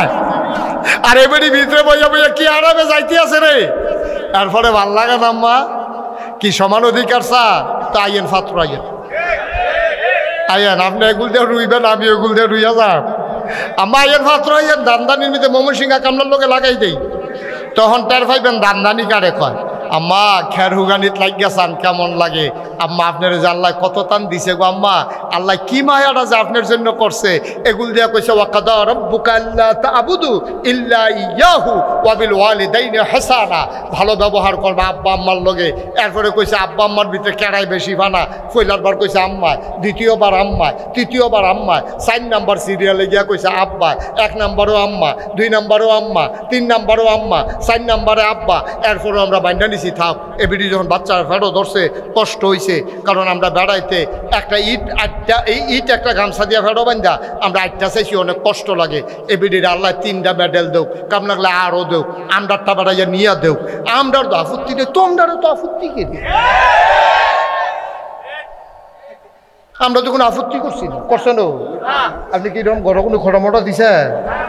আর এবারে ভিতরে বইয়া বইয়া কি আরামে যাইতে আছে রে। এরপরে ভাল লাগে না আম্মা, কি সমান অধিকার চা তা আইয়েন ফাত্র আইয়েন আইয়েন, আপনি এগুল দিয়ে রুইবেন, আমি এগুল দিয়ে রুইয়া যাম। আম্মা আইয়েন ফাত্র আইয়েন। দান্দানির মধ্যে ময়মনসিংহ কামলার লোকে লাগাই দেই, তখন টের পাইবেন দান্দানি কারে কয়। আম্মা খের হুগানিত লাগিয়া চান কেমন লাগে? আম্মা আপনার যে আল্লাহ কত টান দিছে গো আম্মা, আল্লাহ কি মায়াটা যে আপনার জন্য করছে। এগুল দিয়া কইছে ওয়াকাদা রাব্বুকা আল্লা তা'বুদু ইল্লা ইয়াহু ওয়া বিল ওয়ালিদাইনি হাসানা, ভালো ব্যবহার করবা আব্বা আম্মার লগে। এরপরে কইছে আব্বা আম্মার ভিতরে কেড়াই বেশি বানা। পয়লার বার কইছে আম্মা, দ্বিতীয়বার আম্মা, তৃতীয়বার আম্মা, 4 নাম্বার সিরিয়ালে গিয়া কইছে আব্বা, 1 নাম্বারও আম্মা, 2 নাম্বারও আম্মা, 3 নাম্বারও আম্মা, 4 নাম্বারে আব্বা। এরপরে আমরা বাইন্দা নিছি থাক। এবিডি যখন বাচ্চার ফেরো ধরছে কষ্ট হয়েছে, কারণ আমরা বেড়াইতে একটা ইট একটা গামছা দিয়া ফেরো বান্ধা আমরা 8টা চাইছি, অনেক কষ্ট লাগে। এবিডির আল্লাহ 3টা মেডেল দেও, কাম লাগলে আরও দেও, আমরারটা বেড়াইয়া নিয়ে দেও। আমরার তো আপত্তি নেই, তোমরারও তো আপত্তি কে? আমরা তো কোনো আপত্তি করছি না, করছেন? আপনি কি এরকম ঘর কোনো খড়মটা দিছে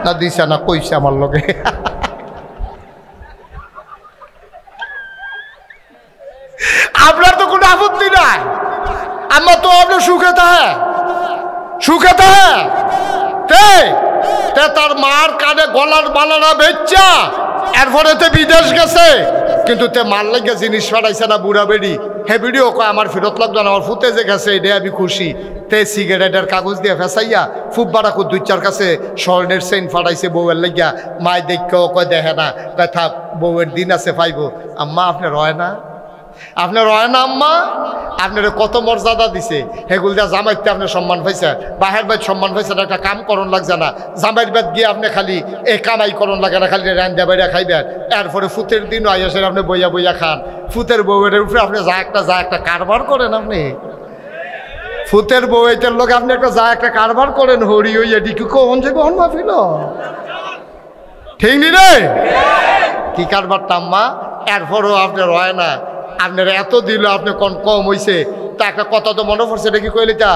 না? দিছে না, কইছে আমার লগে। আপনার তো কোনো আপত্তি নাই, আমার তো আপনার সুখে থাকে, সুখে থাকে। তার মার কানে গলার বালারা বেচ্চা, এরপরে তে বিদেশ গেছে, কিন্তু তে মার লেগে জিনিস ফাটাইছে না বুড়া বেড়ি। হে ভিডিও কয় আমার ফেরত লাগলো না, আমার ফুটে যে গেছে এটা আমি খুশি। তে সিগারেটের কাগজ দিয়ে ফেসাইয়া ফুব্বারা কো 2-4 কাছে স্বর্ণের চেইন ফাটাইছে বউয়ের লাগিয়া। মায় দেখেও কয় দেখে না, কয় থাক বউয়ের দিন আছে পাইবো। আম্মা আপনার হয় না, আপনার হয় না আম্মা? আপনার কত মর্যাদা দিছে, হেগুল দিয়া জামাইতে আপনি সম্মান পাইছে, বাহের বাইর সম্মান পাইছেন, একটা কাম করণ লাগছে না। জামাইয়ের বাদ গিয়ে আপনি খালি এই কামাই করণ লাগে না, খালি রান্দা বাইরা খাইবেন। এরপরে ফুতের দিনও আইসেন আপনি বইয়া বইয়া খান। ফুতের বউয়ের উপরে আপনি যা একটা কারবার করেন। আপনি ফুতের বউয়ের লোক আপনি একটা কারবার করেন। হরি হইয়া ডিকু কখন যে কখন মাফিল ঠিক নি রে? কি কারবারটা আম্মা? এরপরও আপনার হয় না, আপনার এত দিল আপনি কম হয়েছে। তা একটা কথা তো মনে পড়ছে, এটা কি কইলি তা?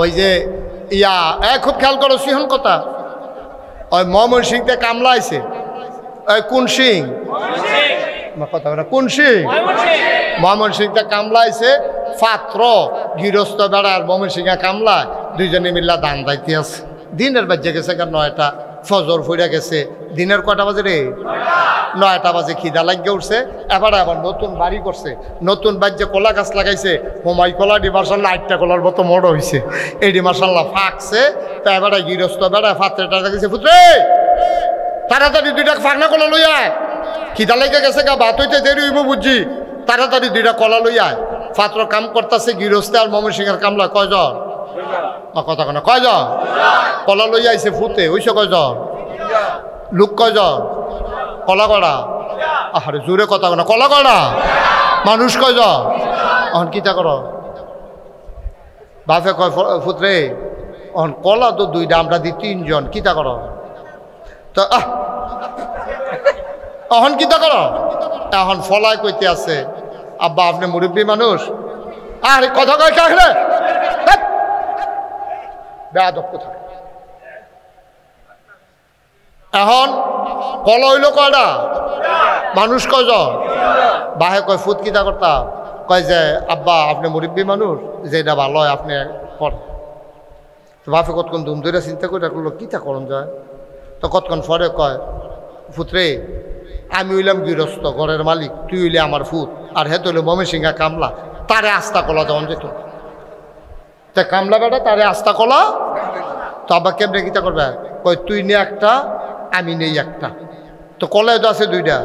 ওই যে ইয়া খুব খেয়াল করো সিংহন কথা, ওই ময়মনসিংহতে কামলা আইছে। ওই কোন সিং কথা কোন সিং? ময়মনসিংহতে কামলা আইছে। পাত্র গৃহস্থ বেড়ার ময়মনসিংহে কামলা, দুইজনে মিল্লা দান দাইতে আছে। দিনের বাজে গেছে 9টা, ফজর ফুইরা গেছে। দিনের কটা বাজে রে? 9টা বাজে খিদা লাগিয়ে উঠছে, এবারে আবার নতুন বাড়ি করছে, নতুন বাড়ি যে কলা গাছ লাগাইছে, হোমাই কলা ডি মার্শাল্লাহ 8টা কলার মতো বড় হয়েছে, এডি মার্শাল্লাহ ফাঁকছে। তা এবারে গৃহস্থ বেড়া ফাত্রেটা দেখেছে, পুত্রে তাড়াতাড়ি 2টা ফাঁকনা কলা লই আয়, খিদা লেগে গেছে গা, ভাত হইতে দেরি হইব বুঝছি, তাড়াতাড়ি 2টা কলা লই আয়। ফাত্র কাম করতেছে, গৃহস্থ আর ময়মনসিংহের কামলা কয়জন? কথা কেন কয়জন? কলা লই আইছে ফুতে, হইছে কয়জন? লোক কয়জন? কলা কড়া, আরে জোরে কথা কেন, কলা কড়া মানুষ কয়জন? অহন কিতা কর? বাপে কয় ফুতরে অহন কলা তো 2টা, আমরা দি 3 জন, কিতা কর? তো অহন কিতা কর? এখন ফলায় কইতে আছে, আব্বা আপনি মুরব্বী মানুষ, আরে কথা কয় কাকলে বেয়াদব কথা। এখন কলা হইল কয়টা, মানুষ কয়জন? বাহে কয় ফুট কিতা করতাম, কয় যে আব্বা আপনি মুরব্বী মানুষ, যে এটা ভালো হয় আপনি করেন। বাপে কতক্ষণ ধুম ধরে চিন্তা করে করলো কিতা করন যায়। তো কতক্ষণ পরে কয় ফুতরে আমি হইলাম গৃহস্থ ঘরের মালিক, তুই হইলে আমার ফুত, আর হেতে হইলে ময়মনসিংহা কামলা, তারে আস্তা কলা দেওয়ান যেত। তা কামলা বেটা তারে আস্তা কলা, তো আব্বা কেমনে কিতা করবে? কয় তুই নে একটা, আমি নেই একটা, তো কলায় তো আছে 2টা।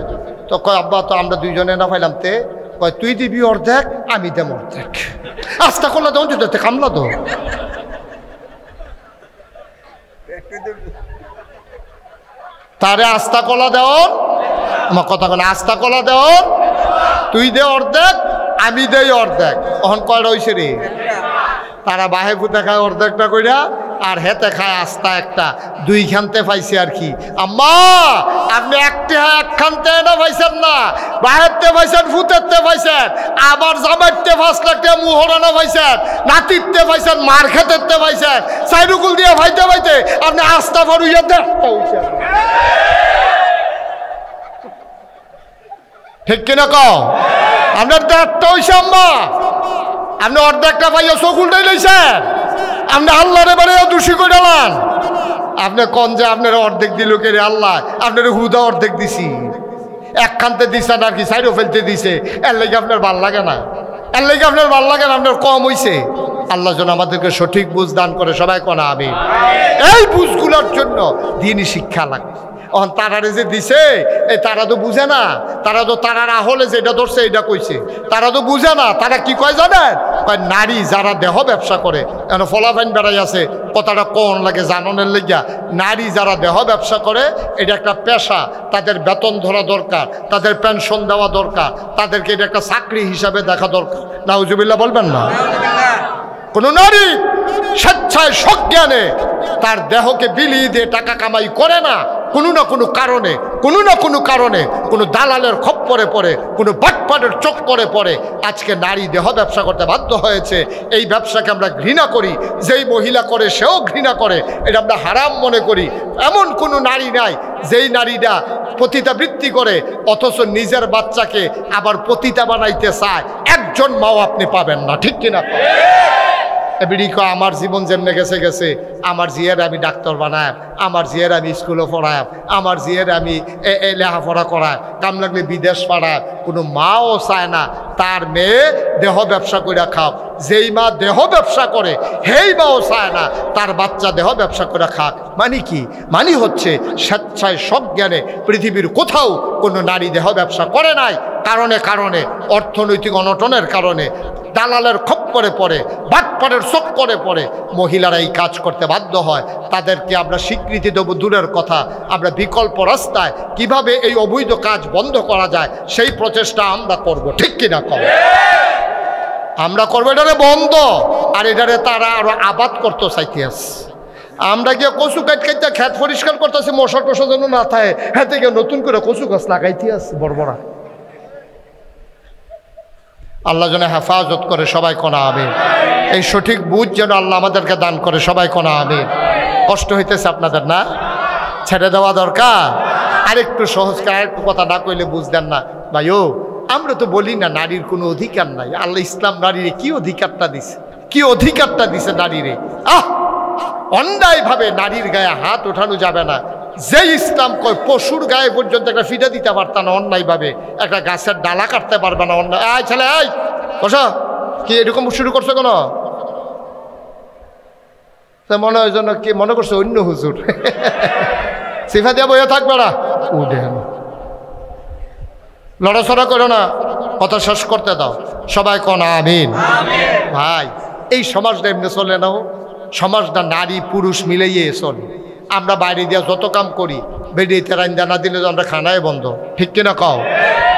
তো কয় আব্বা তো আমরা 2 জনে না পাইলাম, তে কয় তুই দিবি অর্ধেক, আমি দেব অর্ধেক, আস্তা কলা দেওয়ান যেত, কামলা তো। তারে আস্তা কলা দেওয়ান, আমার কথা কেন, আস্তা কলা দেওয়ান, তুই দে অর্ধেক, আমি দেই অর্ধেক। অহন কয়টা হইছে রে? তারা বাহে ফুতে খায় অর্ধেকটা কইরা, আর হেতে খায় আস্তা একটা, 2 খানতে পাইছে আর কি। আম্মা আপনি একখানতে না পাইছেন না, বাহেরতে পাইছেন, ফুতেরতে পাইছেন, আবার জামাইতে 5 লাখ টাকা মুহরানা পাইছেন, নাতিরতে পাইছেন, মার খেতেরতে পাইছেন, সাইরুকুল দিয়ে ভাইতে ভাইতে আপনি আস্তা ফরুইয়া দেখতে হইছেন। ঠিক কিনা কও? আপনার দেখতে হইছে আম্মা, আপনি অর্ধেকটা পাইয়া চোখ উল্টাই লইছেন, আপনি আল্লাহরে বারে দোষী করে ডালান। আপনি কন যে আপনার অর্ধেক দিল কে রে আল্লাহ, আপনার হুদা অর্ধেক দিছি, একখানতে দিছেন আর কি, সাইডও ফেলতে দিছে, এর লেগে আপনার ভাল লাগে না, এর লেগে আপনার ভাল লাগে না, আপনার কম হইছে। আল্লাহ যেন আমাদেরকে সঠিক বুঝ দান করে, সবাই কোনা আমিন। এই বুঝগুলোর জন্য দিনই শিক্ষা লাগবে। অন তারারে যে দিছে, এই তারা তো বুঝে না, তারা তো তারার আহলে যেটা ধরছে এটা কইছে, তারা তো বুঝে না। তারা কি কয় জানেন? কয় নারী যারা দেহ ব্যবসা করে, এখন ফলাফাইন বেড়াই আছে, কথাটা কোন লাগে জাননের লেগিয়া, নারী যারা দেহ ব্যবসা করে এটা একটা পেশা, তাদের বেতন ধরা দরকার, তাদের পেনশন দেওয়া দরকার, তাদেরকে এটা একটা চাকরি হিসাবে দেখা দরকার। নাউজুবিল্লাহ বলবেন না? কোন নারী স্বেচ্ছায় সজ্ঞানে তার দেহকে বিলিয়ে দিয়ে টাকা কামাই করে না, কোনো না কোনো কারণে, কোনো না কোনো কারণে, কোনো দালালের খপ্পরে পড়ে, কোনো বাটপাটের চক্করে পড়ে আজকে নারী দেহ ব্যবসা করতে বাধ্য হয়েছে। এই ব্যবসাকে আমরা ঘৃণা করি, যেই মহিলা করে সেও ঘৃণা করে, এটা আমরা হারাম মনে করি। এমন কোনো নারী নাই যেই নারীরা পতিতাবৃত্তি করে অথচ নিজের বাচ্চাকে আবার পতিতা বানাইতে চায়, একজন মাও আপনি পাবেন না। ঠিক কিনা? এবিডি কয় আমার জীবন যেমনে গেছে গেছে, আমার জিয়ের আমি ডাক্তার বানায়, আমার জিয়ের আমি স্কুলে পড়ায়, আমার জিয়ের আমি লেখাপড়া করায়, কাম লাগলে বিদেশ পাঠায়। কোনো মাও চায় না তার মেয়ে দেহ ব্যবসা করে খাও। যেই মা দেহ ব্যবসা করে সেই মাও চায় না তার বাচ্চা দেহ ব্যবসা করে খাক। মানে কি? মানে হচ্ছে স্বেচ্ছায় সজ্ঞানে পৃথিবীর কোথাও কোনো নারী দেহ ব্যবসা করে নাই। কারণে কারণে অর্থনৈতিক অনটনের কারণে, দালালের খপ্পরে পড়ে, বাটপাড়ের চক্করে পড়ে মহিলারা এই কাজ করতে বাধ্য হয়। তাদেরকে আমরা স্বীকৃতি দেবো দূরের কথা, আমরা বিকল্প রাস্তায় কিভাবে এই অবৈধ কাজ বন্ধ করা যায় সেই প্রচেষ্টা আমরা করব। ঠিক কিনা কম? আমরা করবো এটারে বন্ধ, আর এটারে তারা আরো আবাদ করতে চাইতে আছে। আমরা গিয়ে কচু কাট কাটতে খেত পরিষ্কার করতেছি, মশা টশা যেন না থাকে, হ্যাঁ থেকে নতুন করে কচু গাছ লাগাইতে আছে বড় বড়। আল্লাহ যেন হেফাজত করে, সবাই কোনা আমিন। এই সঠিক বুঝ যেন আল্লাহ আমাদেরকে দান করে, সবাই কোনা আমিন। কষ্ট হইতেছে আপনাদের না? ছেড়ে দেওয়া দরকার। আরেকটু সহজ করে আরেকটু কথা না কইলে বুঝতেন না ভাইও। আমরা তো বলি না নারীর কোনো অধিকার নাই। আল্লাহ ইসলাম নারীরে কি অধিকারটা দিছে, কি অধিকারটা দিছে নারীরে। অন্যায়ভাবে নারীর গায়ে হাত ওঠানো যাবে না। যে ইসলাম কয় পশুর গায়ে পর্যন্ত একটা ফিটা দিতে পারতাম না অন্যায়ভাবে, একটা গাছের ডালা কাটতে পারবে না অন্যায়। আয় ছেলে আয় বসা, কি এরকম শুরু করছো কেন? মনে হয় জন্য কি মনে করছো অন্য হুজুর সিফা দিয়া বইয়া থাকবে না, উঠেন লড়াচড়া করো না, কথা শেষ করতে দাও। সবাই কোন আমিন। ভাই এই সমাজটা এমনি চলে নাও, সমাজটা নারী পুরুষ মিলেইয়ে চলে। আমরা বাইরে দিয়া যত কাম করি, বেরিয়েতে রান্দা না দিলে তো আমরা খানায় বন্ধ, ঠিক কিনা কও?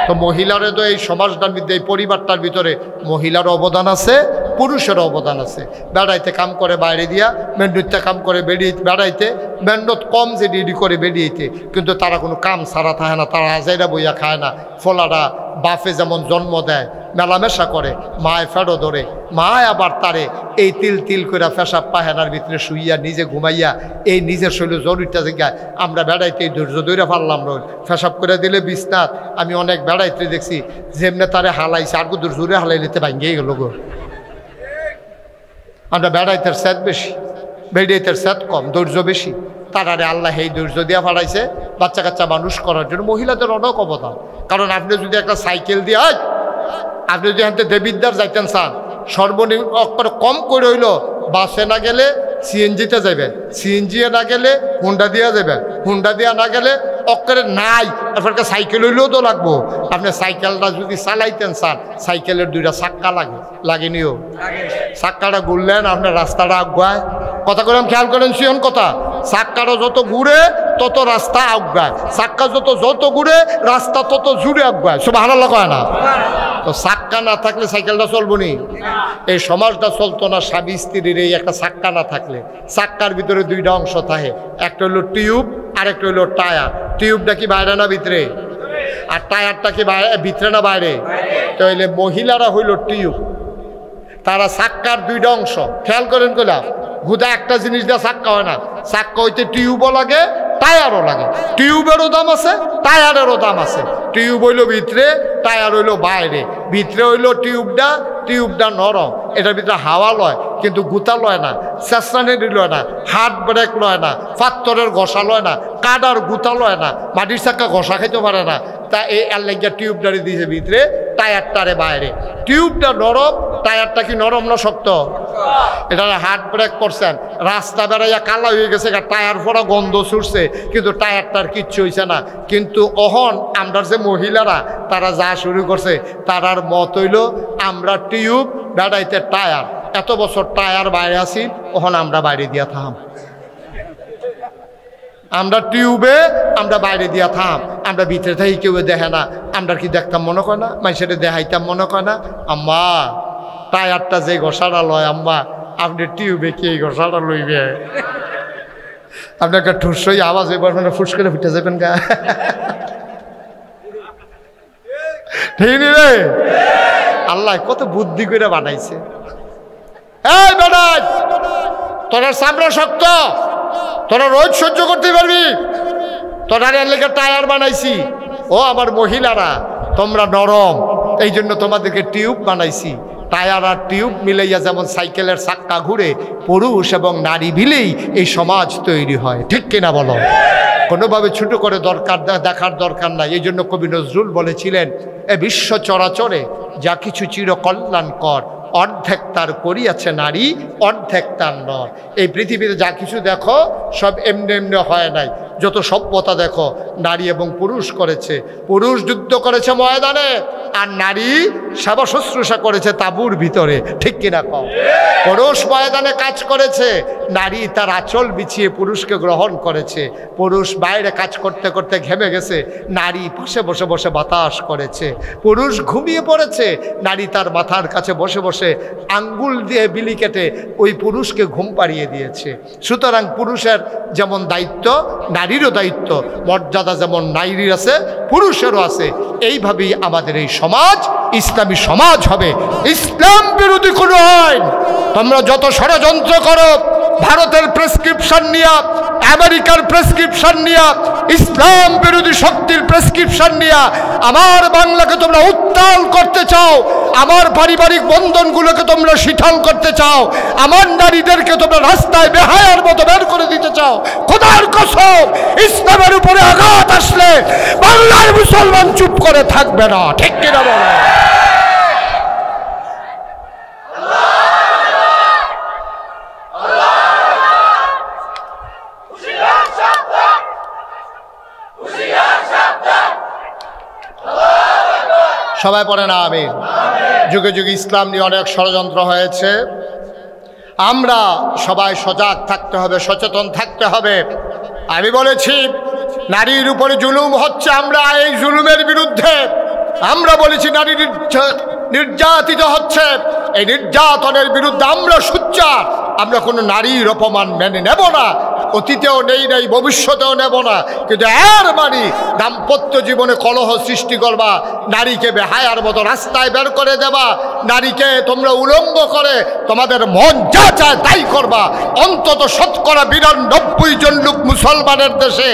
তো মহিলারে তো এই সমাজটার মধ্যে এই পরিবারটার ভিতরে মহিলার অবদান আছে, পুরুষের অবদান আছে। বেড়াইতে কাম করে বাইরে দিয়া, মেন্ডুতে কাম করে বেড়াইতে, মেন্ডত কম যে ডিডি করে বেরিয়েতে, কিন্তু তারা কোনো কাম ছাড়া থাকে না, তারা হাজাইরা বইয়া খায় না। ফলারা বাপে যেমন জন্ম দেয়, মেলামেশা করে, মায় ফেরো ধরে, মায় আবার তারে এই তিল তিল করে পেশাব পাহেনার ভিতরে শুইয়া নিজে ঘুমাইয়া এই নিজের শরীরে জরুরিটা জায়গায় আমরা বেড়াইতে এই ধৈর্য ধরে পারলাম না, পেশাব করে দিলে বিছনাথ। আমি অনেক বেড়াইতে দেখছি যেমনে তারে হালাইছে আর দূর জোরে হালাই নিতে ভাঙ্গিয়ে গেল গো। আমরা বেড়াইতের স্যাদ বেশি, বেড়াইতের স্যাদ কম, ধৈর্য বেশি। তারারে আল্লাহ এই ধৈর্য দিয়া ফাড়াইছে বাচ্চা কাচ্চা মানুষ করার জন্য। মহিলাদের অনেক অবদান। কারণ আপনি যদি একটা সাইকেল দিয়ে আপনি যদি হাতে দেবিদ্যার যাইতেন চান, সর্বনিম্ন অক্ষর কম করে হইল বাসে না গেলে সিএনজিতে যাবেন, সিএনজি না গেলে হুন্ডা দিয়া যাবেন, হুন্ডা দিয়া না গেলে অক্ষরে নাই আপনার সাইকেল হইলেও তো লাগবো। আপনি সাইকেলটা যদি চালাইতেন চান, সাইকেলের দুইটা চাক্কা লাগেনিও, চাক্কাটা ঘুরলেন আপনার রাস্তাটা আগুয়ায়। কথা করে খেয়াল করেন সিয়ন কথা, চাক্কাটা যত ঘুরে তত রাস্তা আগুয়ায়, চাক্কা যত ঘুরে রাস্তা তত জুড়ে আগুয়ায়। সব হারাল্লা কয় না? তো চাক্কা না থাকলে সাইকেলটা চলবো নি? এই সমাজটা চলতো না স্বামী স্ত্রীর এই একটা চাক্কা না থাকলে। চাক্কার ভিতরে দুইটা অংশ থাকে, একটা হইলো টিউব আর একটা হইলো টায়ার। টিউবটা কি বাইরে না ভিতরে, আর টায়ারটা কি ভিতরে না বাইরে? তো হইলে মহিলারা হইল টিউব, তারা চাক্কার দুইটা অংশ। খেয়াল করেন কইলাম গুদা একটা জিনিস দিয়ে চাক্কা হয় না, চাক্কা হইতে টিউবও লাগে টায়ারও লাগে। টিউবেরও দাম আছে, টায়ারেরও দাম আছে। টিউব হইল ভিতরে, টায়ার হইল বাইরে। ভিতরে হইল টিউবটা নরম, এটার ভিতরে হাওয়া লয় কিন্তু গুতা লয় না, চেঁচড়ানি লয় না, হাত ব্রেক লয় না, পাথরের ঘষা লয় না, কাদার গুতা লয় না, মাটির চাক্কা ঘষা খাইতে পারে না। তা এই আল্লাহ টিউবটারে দিয়েছে ভিতরে, টায়ারটারে বাইরে। টিউবটা নরম, টায়ারটা কি নরম না শক্ত? এটা হাত ব্রেক করছেন, রাস্তা বেড়াইয়া কালা হয়ে গেছে, টায়ার ফোড়া গন্ধ ছুটছে, কিন্তু টায়ারটার কিচ্ছু হয়েছে না। কিন্তু অহন আমরা যে মহিলারা তারা যা শুরু করছে, তারার মত হইল আমরা টিউব বেড়াইতে টায়ার। এত বছর টায়ার বাইরে আছি, ওখানে আমরা বাইরে দিয়া থাম। আমরা টিউবে আমরা বাইরে দিয়া থাম, আমরা ভিতরে থাকি কেউ দেখে না। আমরা কি দেখতাম মনে করে না? মানুষের দেখাইতাম মনে করে না? আম্মা টায়ারটা যে ঘষাটা লয়, আম্মা আপনি টিউবে কি এই ঘষাটা লইবে? আপনাকে ঠুসই আওয়াজ এবার মানে ফুস করে ফুটে যাবেন গা, ঠিক নি রে? আল্লাহ কত বুদ্ধি করে বানাইছে। এই বেটা তোরা চামড়া শক্ত, তোরা রোজ সহ্য করতে পারবি, তোরা লেগে টায়ার বানাইছি। ও আমার মহিলারা তোমরা নরম, এই জন্য তোমাদেরকে টিউব বানাইছি। টায়ার আর টিউব মিলাইয়া যেমন সাইকেলের চাক্কা ঘুরে, পুরুষ এবং নারী মিলেই এই সমাজ তৈরি হয়, ঠিক কিনা বলো? কোনোভাবে ছোট করে দেখার দরকার নাই। এই জন্য কবি নজরুল বলেছিলেন, এ বিশ্ব চরাচরে যা কিছু চিরকল্যাণকর, অর্ধেক তার করিয়াছে নারী, অর্ধেক তার নর। এই পৃথিবীতে যা কিছু দেখো সব এমনি এমনি হয় নাই। যত সভ্যতা দেখো নারী এবং পুরুষ করেছে। পুরুষ যুদ্ধ করেছে ময়দানে, আর নারী সেবা শুশ্রূষা করেছে তাঁবুর ভিতরে, ঠিক কিনা কও? পুরুষ ময়দানে কাজ করেছে, নারী তার আঁচল বিছিয়ে পুরুষকে গ্রহণ করেছে। পুরুষ বাইরে কাজ করতে করতে ঘেমে গেছে, নারী পাশে বসে বসে বাতাস করেছে। পুরুষ ঘুমিয়ে পড়েছে, নারী তার মাথার কাছে বসে বসে আঙ্গুল দিয়ে বিলি কেটে ওই পুরুষকে ঘুম পাড়িয়ে দিয়েছে। সুতরাং পুরুষের যেমন দায়িত্ব, নারীরও দায়িত্ব, মর্যাদা যেমন নারীর আছে পুরুষেরও আছে। এইভাবেই আমাদের এই সমাজ ইসলামী সমাজ হবে। ইসলাম বিরোধী কোনো আইন তোমরা যত ষড়যন্ত্র করো, ভারতের প্রেসক্রিপশন নিয়ে আমেরিকার প্রেসক্রিপশন নিয়া, ইসলাম বিরোধী শক্তির প্রেসক্রিপশন নিয়া আমার বাংলাকে তোমরা উত্তাল করতে চাও, আমার পারিবারিক বন্ধনগুলোকে তোমরা শিথিল করতে চাও, আমার নারীদেরকে তোমরা রাস্তায় বেহায়ার মতো বের করে দিতে চাও। খোদার কসম, ইসলামের উপরে আঘাত আসলে বাংলার মুসলমান চুপ করে থাকবে না। ঠিক কিনা বলো? সবাই পড়ে না আমিন। যুগে যুগে ইসলাম নিয়ে অনেক ষড়যন্ত্র হয়েছে। আমরা সবাই সজাগ থাকতে হবে, সচেতন থাকতে হবে। আমি বলেছি নারীর উপরে জুলুম হচ্ছে, আমরা এই জুলুমের বিরুদ্ধে। আমরা বলেছি নারী নির্যাতিত হচ্ছে, এই নির্যাতনের বিরুদ্ধে আমরা সোচ্চার। আমরা কোনো নারীর অপমান মেনে নেব না, অতীতেও নেই নাই, ভবিষ্যতেও নেব না। কিন্তু এর মানে দাম্পত্য জীবনে কলহ সৃষ্টি করবা, নারীকে বেহায়ার মতো রাস্তায় বের করে দেবা, নারীকে তোমরা উলঙ্গ করে তোমাদের মন যা চায় তাই করবা। অন্তত ৯২% জন লোক মুসলমানের দেশে,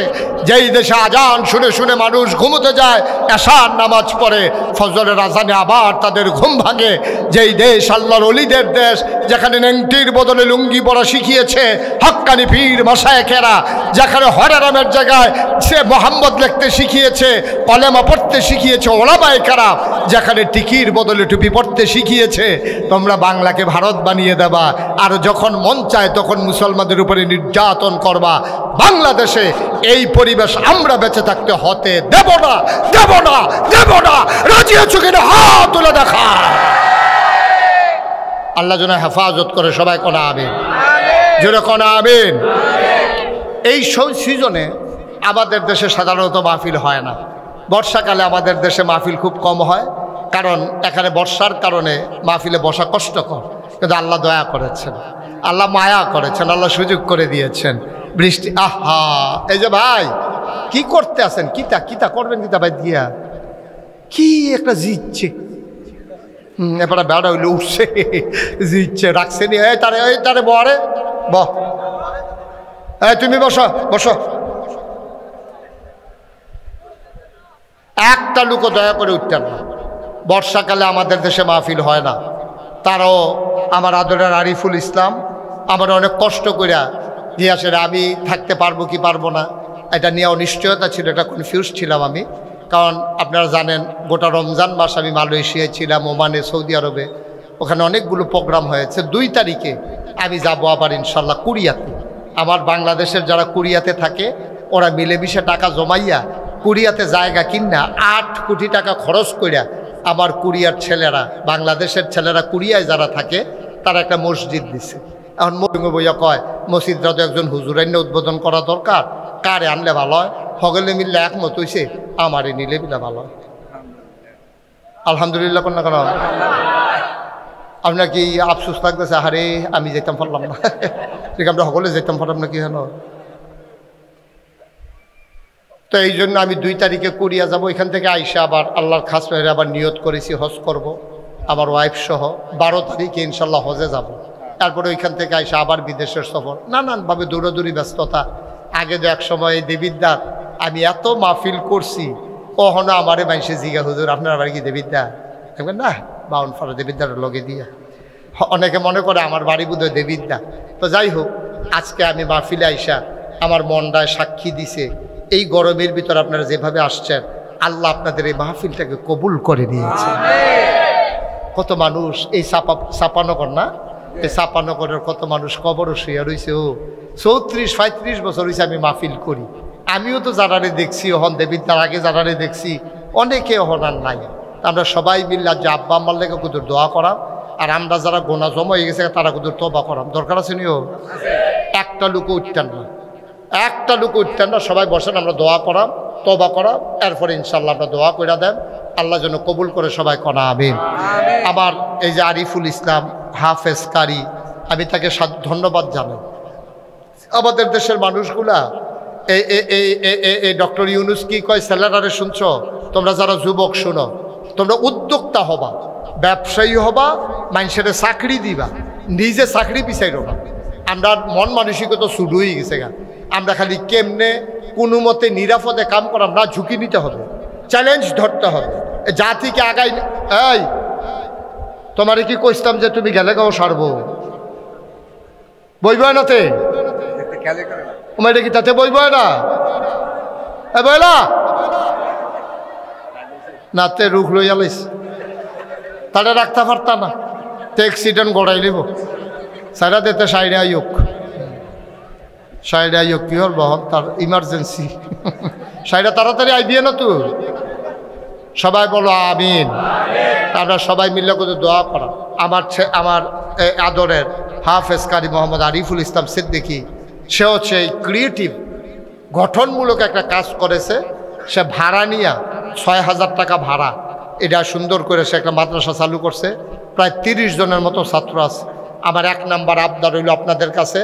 যেই দেশে আজান শুনে শুনে মানুষ ঘুমোতে যায়, এশার নামাজ পড়ে, ফজরের আজানে আবার তাদের ঘুম ভাঙে, যেই দেশ আল্লাহর ওলিদের দেশ, যেখানে নেংটির বদলে লুঙ্গি পরা শিখিয়েছে হক্কানি পীর মাশায়েখেরা, যেখানে হরেরামের জায়গায় সে মোহাম্মদ লিখতে শিখিয়েছে, কলেমা পড়তে শিখিয়েছে ওলামায়ে কেরাম, যেখানে টিকির বদলে টুপি পড়তে শিখিয়েছে, তোমরা বাংলাকে ভারত বানিয়ে দেবা। আর যখন মন চায় তখন মুসলমানদের উপরে নির্যাতন করবা। বাংলাদেশে এই পরিবেশ আমরা বেঁচে থাকতে হতে দেব না, দেব না, দেব না। রাজি আছো কিনা হাত তুলে দেখা। আল্লাহ যেন হেফাজত করে। সবাই কোনা আমিন, জোরে কোনা আমিন। এই সিজনে আমাদের দেশে সাধারণত মাহফিল হয় না। বর্ষাকালে আমাদের দেশে মাহফিল খুব কম হয়, কারণ এখানে বর্ষার কারণে মাহফিলে বসা কষ্টকর। কিন্তু আল্লাহ দয়া করেছেন, আল্লাহ মায়া করেছেন, আল্লাহ সুযোগ করে দিয়েছেন। বৃষ্টি, আহা, এই যে ভাই কি করতে আছেন, কিতা কিতা করবেন, কিতা ভাই দিয়া কি একটা জিচ্ছে, এবার বেড়া হইলে উঠছে, জিচ্ছে রাখছে নি, এই তারে বরে বহ, এই তুমি বসো বসো। একটা লোকও দয়া করে উঠতেন না। বর্ষাকালে আমাদের দেশে মাহফিল হয় না। তারাও আমার আদরের আরিফুল ইসলাম আমার অনেক কষ্ট করিয়া দিয়ে আসে। আমি থাকতে পারবো কি পারবো না এটা নিয়ে অনিশ্চয়তা ছিল, এটা কনফিউজ ছিলাম আমি। কারণ আপনারা জানেন গোটা রমজান মাস আমি মালয়েশিয়ায় ছিলাম, ওমানে, সৌদি আরবে, ওখানে অনেকগুলো প্রোগ্রাম হয়েছে। 2 তারিখে আমি যাব আবার ইনশাল্লাহ কুরিয়াতে। আমার বাংলাদেশের যারা কুরিয়াতে থাকে ওরা মিলেমিশে টাকা জমাইয়া কুরিয়াতে জায়গা কিনা 8 কোটি টাকা খরচ করিয়া আমার কুরিয়ার ছেলেরা, বাংলাদেশের ছেলেরা কুরিয়ায় যারা থাকে তারা একটা মসজিদ দিছে। এখন মধ্যে বইয়া কয় মসজিদটা তো একজন হুজুরাইন্য উদ্বোধন করা দরকার, কারে আনলে ভালো হয়? সকলে মিললে একমত হয়েছে আমারে নিলে মিলে ভালো হয়। আলহামদুলিল্লাহ কোন না কেন? আপনার কি আফসোস লাগতেছে? আরে আমি যেতাম পারলাম না, ঠিক আমরা সকলে যেতাম পারলাম না, কি হেন? তো এই জন্য আমি 2 তারিখে কুরিয়া যাব। এখান থেকে আইসা আবার আল্লাহর খাস মেরে আবার নিয়ত করেছি হজ করব, আমার ওয়াইফ সহ। 12 তারিখে ইনশাল্লাহ হজে যাব। তারপরে ওইখান থেকে আইসা আবার বিদেশের সফর, নানানভাবে দৌড়াদৌড়ি ব্যস্ততা। আগে তো এক সময় দেবিদ্যার আমি এত মাহফিল করছি, কখনো আমারে মাইসে জিগা হুজুর আপনার বাড়ি কি দেবিদ্যা? না, 52 ফারা দেবিদ্যার লগে দিয়া। অনেকে মনে করে আমার বাড়ি বোধহয় দেবিদ্যা। তো যাই হোক, আজকে আমি মাহফিলে আইসা আমার মনটায় সাক্ষী দিছে, এই গরমের ভিতর আপনারা যেভাবে আসছেন, আল্লাহ আপনাদের এই মাহফিলটাকে কবুল করে নিয়েছে। কত মানুষ এই চাপানগর না, এই চাপানগরের কত মানুষ কবরও শুয়ে রয়েছে। ও 34-35 বছর হয়েছে আমি মাহফিল করি। আমিও তো যারারে দেখছি, হন দেবিদ্যার আগে যারারে দেখছি, অনেকে হন আর নাই। আমরা সবাই মিললে যে আব্বা আম্মার লেগে কুদুর দোয়া করাম, আর আমরা যারা গোনা জমা হয়ে গেছে তারা কুদুর তবা করাম। দরকার আছে নিও? একটা লোক উঠতেন না, একটা লোক উঠতেন না, সবাই বসেন, আমরা দোয়া করাম, তবা করাম, এরপরে ইনশাল্লাহ আমরা দোয়া করে দেন, আল্লাহ যেন কবুল করে সবাই কনা আমিন। আমার এই যে আরিফুল ইসলাম হাফেজ কারি, আমি তাকে ধন্যবাদ জানাই। আমাদের দেশের মানুষগুলা এই ডক্টর ইউনুস কি কয়, ছেলেরারে শুনছ? তোমরা যারা যুবক শুনো, তোমরা উদ্যোক্তা হবা, ব্যবসায়ী হবা, মানুষের চাকরি দিবা, নিজে চাকরি পিছাইরো না। আমরা মন মানসিকতা শুরু হয়ে গেছে গা। আমরা খালি কেমনে কোনো মতে নিরাপদে কাম করাম না, ঝুঁকি নিতে হবে, চ্যালেঞ্জ ধরতে হবে, জাতিকে আগাই। এই তোমারে কি কইতাম যে তুমি গেলে গাও সারবো, বইব নাতে তোমার কি তাতে বইব না, বইলা নাতে রুখ লইয়া লাইস, তারা রাখতে পারতা না, তো অ্যাক্সিডেন্ট গড়াই লিব, সাইডা দিতে সাইডে আইক, সাইডে আইক কি হল বহন তার ইমার্জেন্সি, সাইডে তাড়াতাড়ি আইবিয়ে না তুই, সবাই বলো আমিন। আমরা সবাই মিলে করে দোয়া করা। আমার আদরের হাফেজ কারি মোহাম্মদ আরিফুল ইসলাম সিদ্দিকী, সে হচ্ছে এই ক্রিয়েটিভ গঠনমূলক একটা কাজ করেছে। সে ভাড়া নিয়ে ৬,০০০ টাকা ভাড়া, এটা সুন্দর করে সে একটা মাদ্রাসা চালু করছে, প্রায় ৩০ জনের মতো ছাত্র আছে। আমার ১ নাম্বার আবদার রইল আপনাদের কাছে,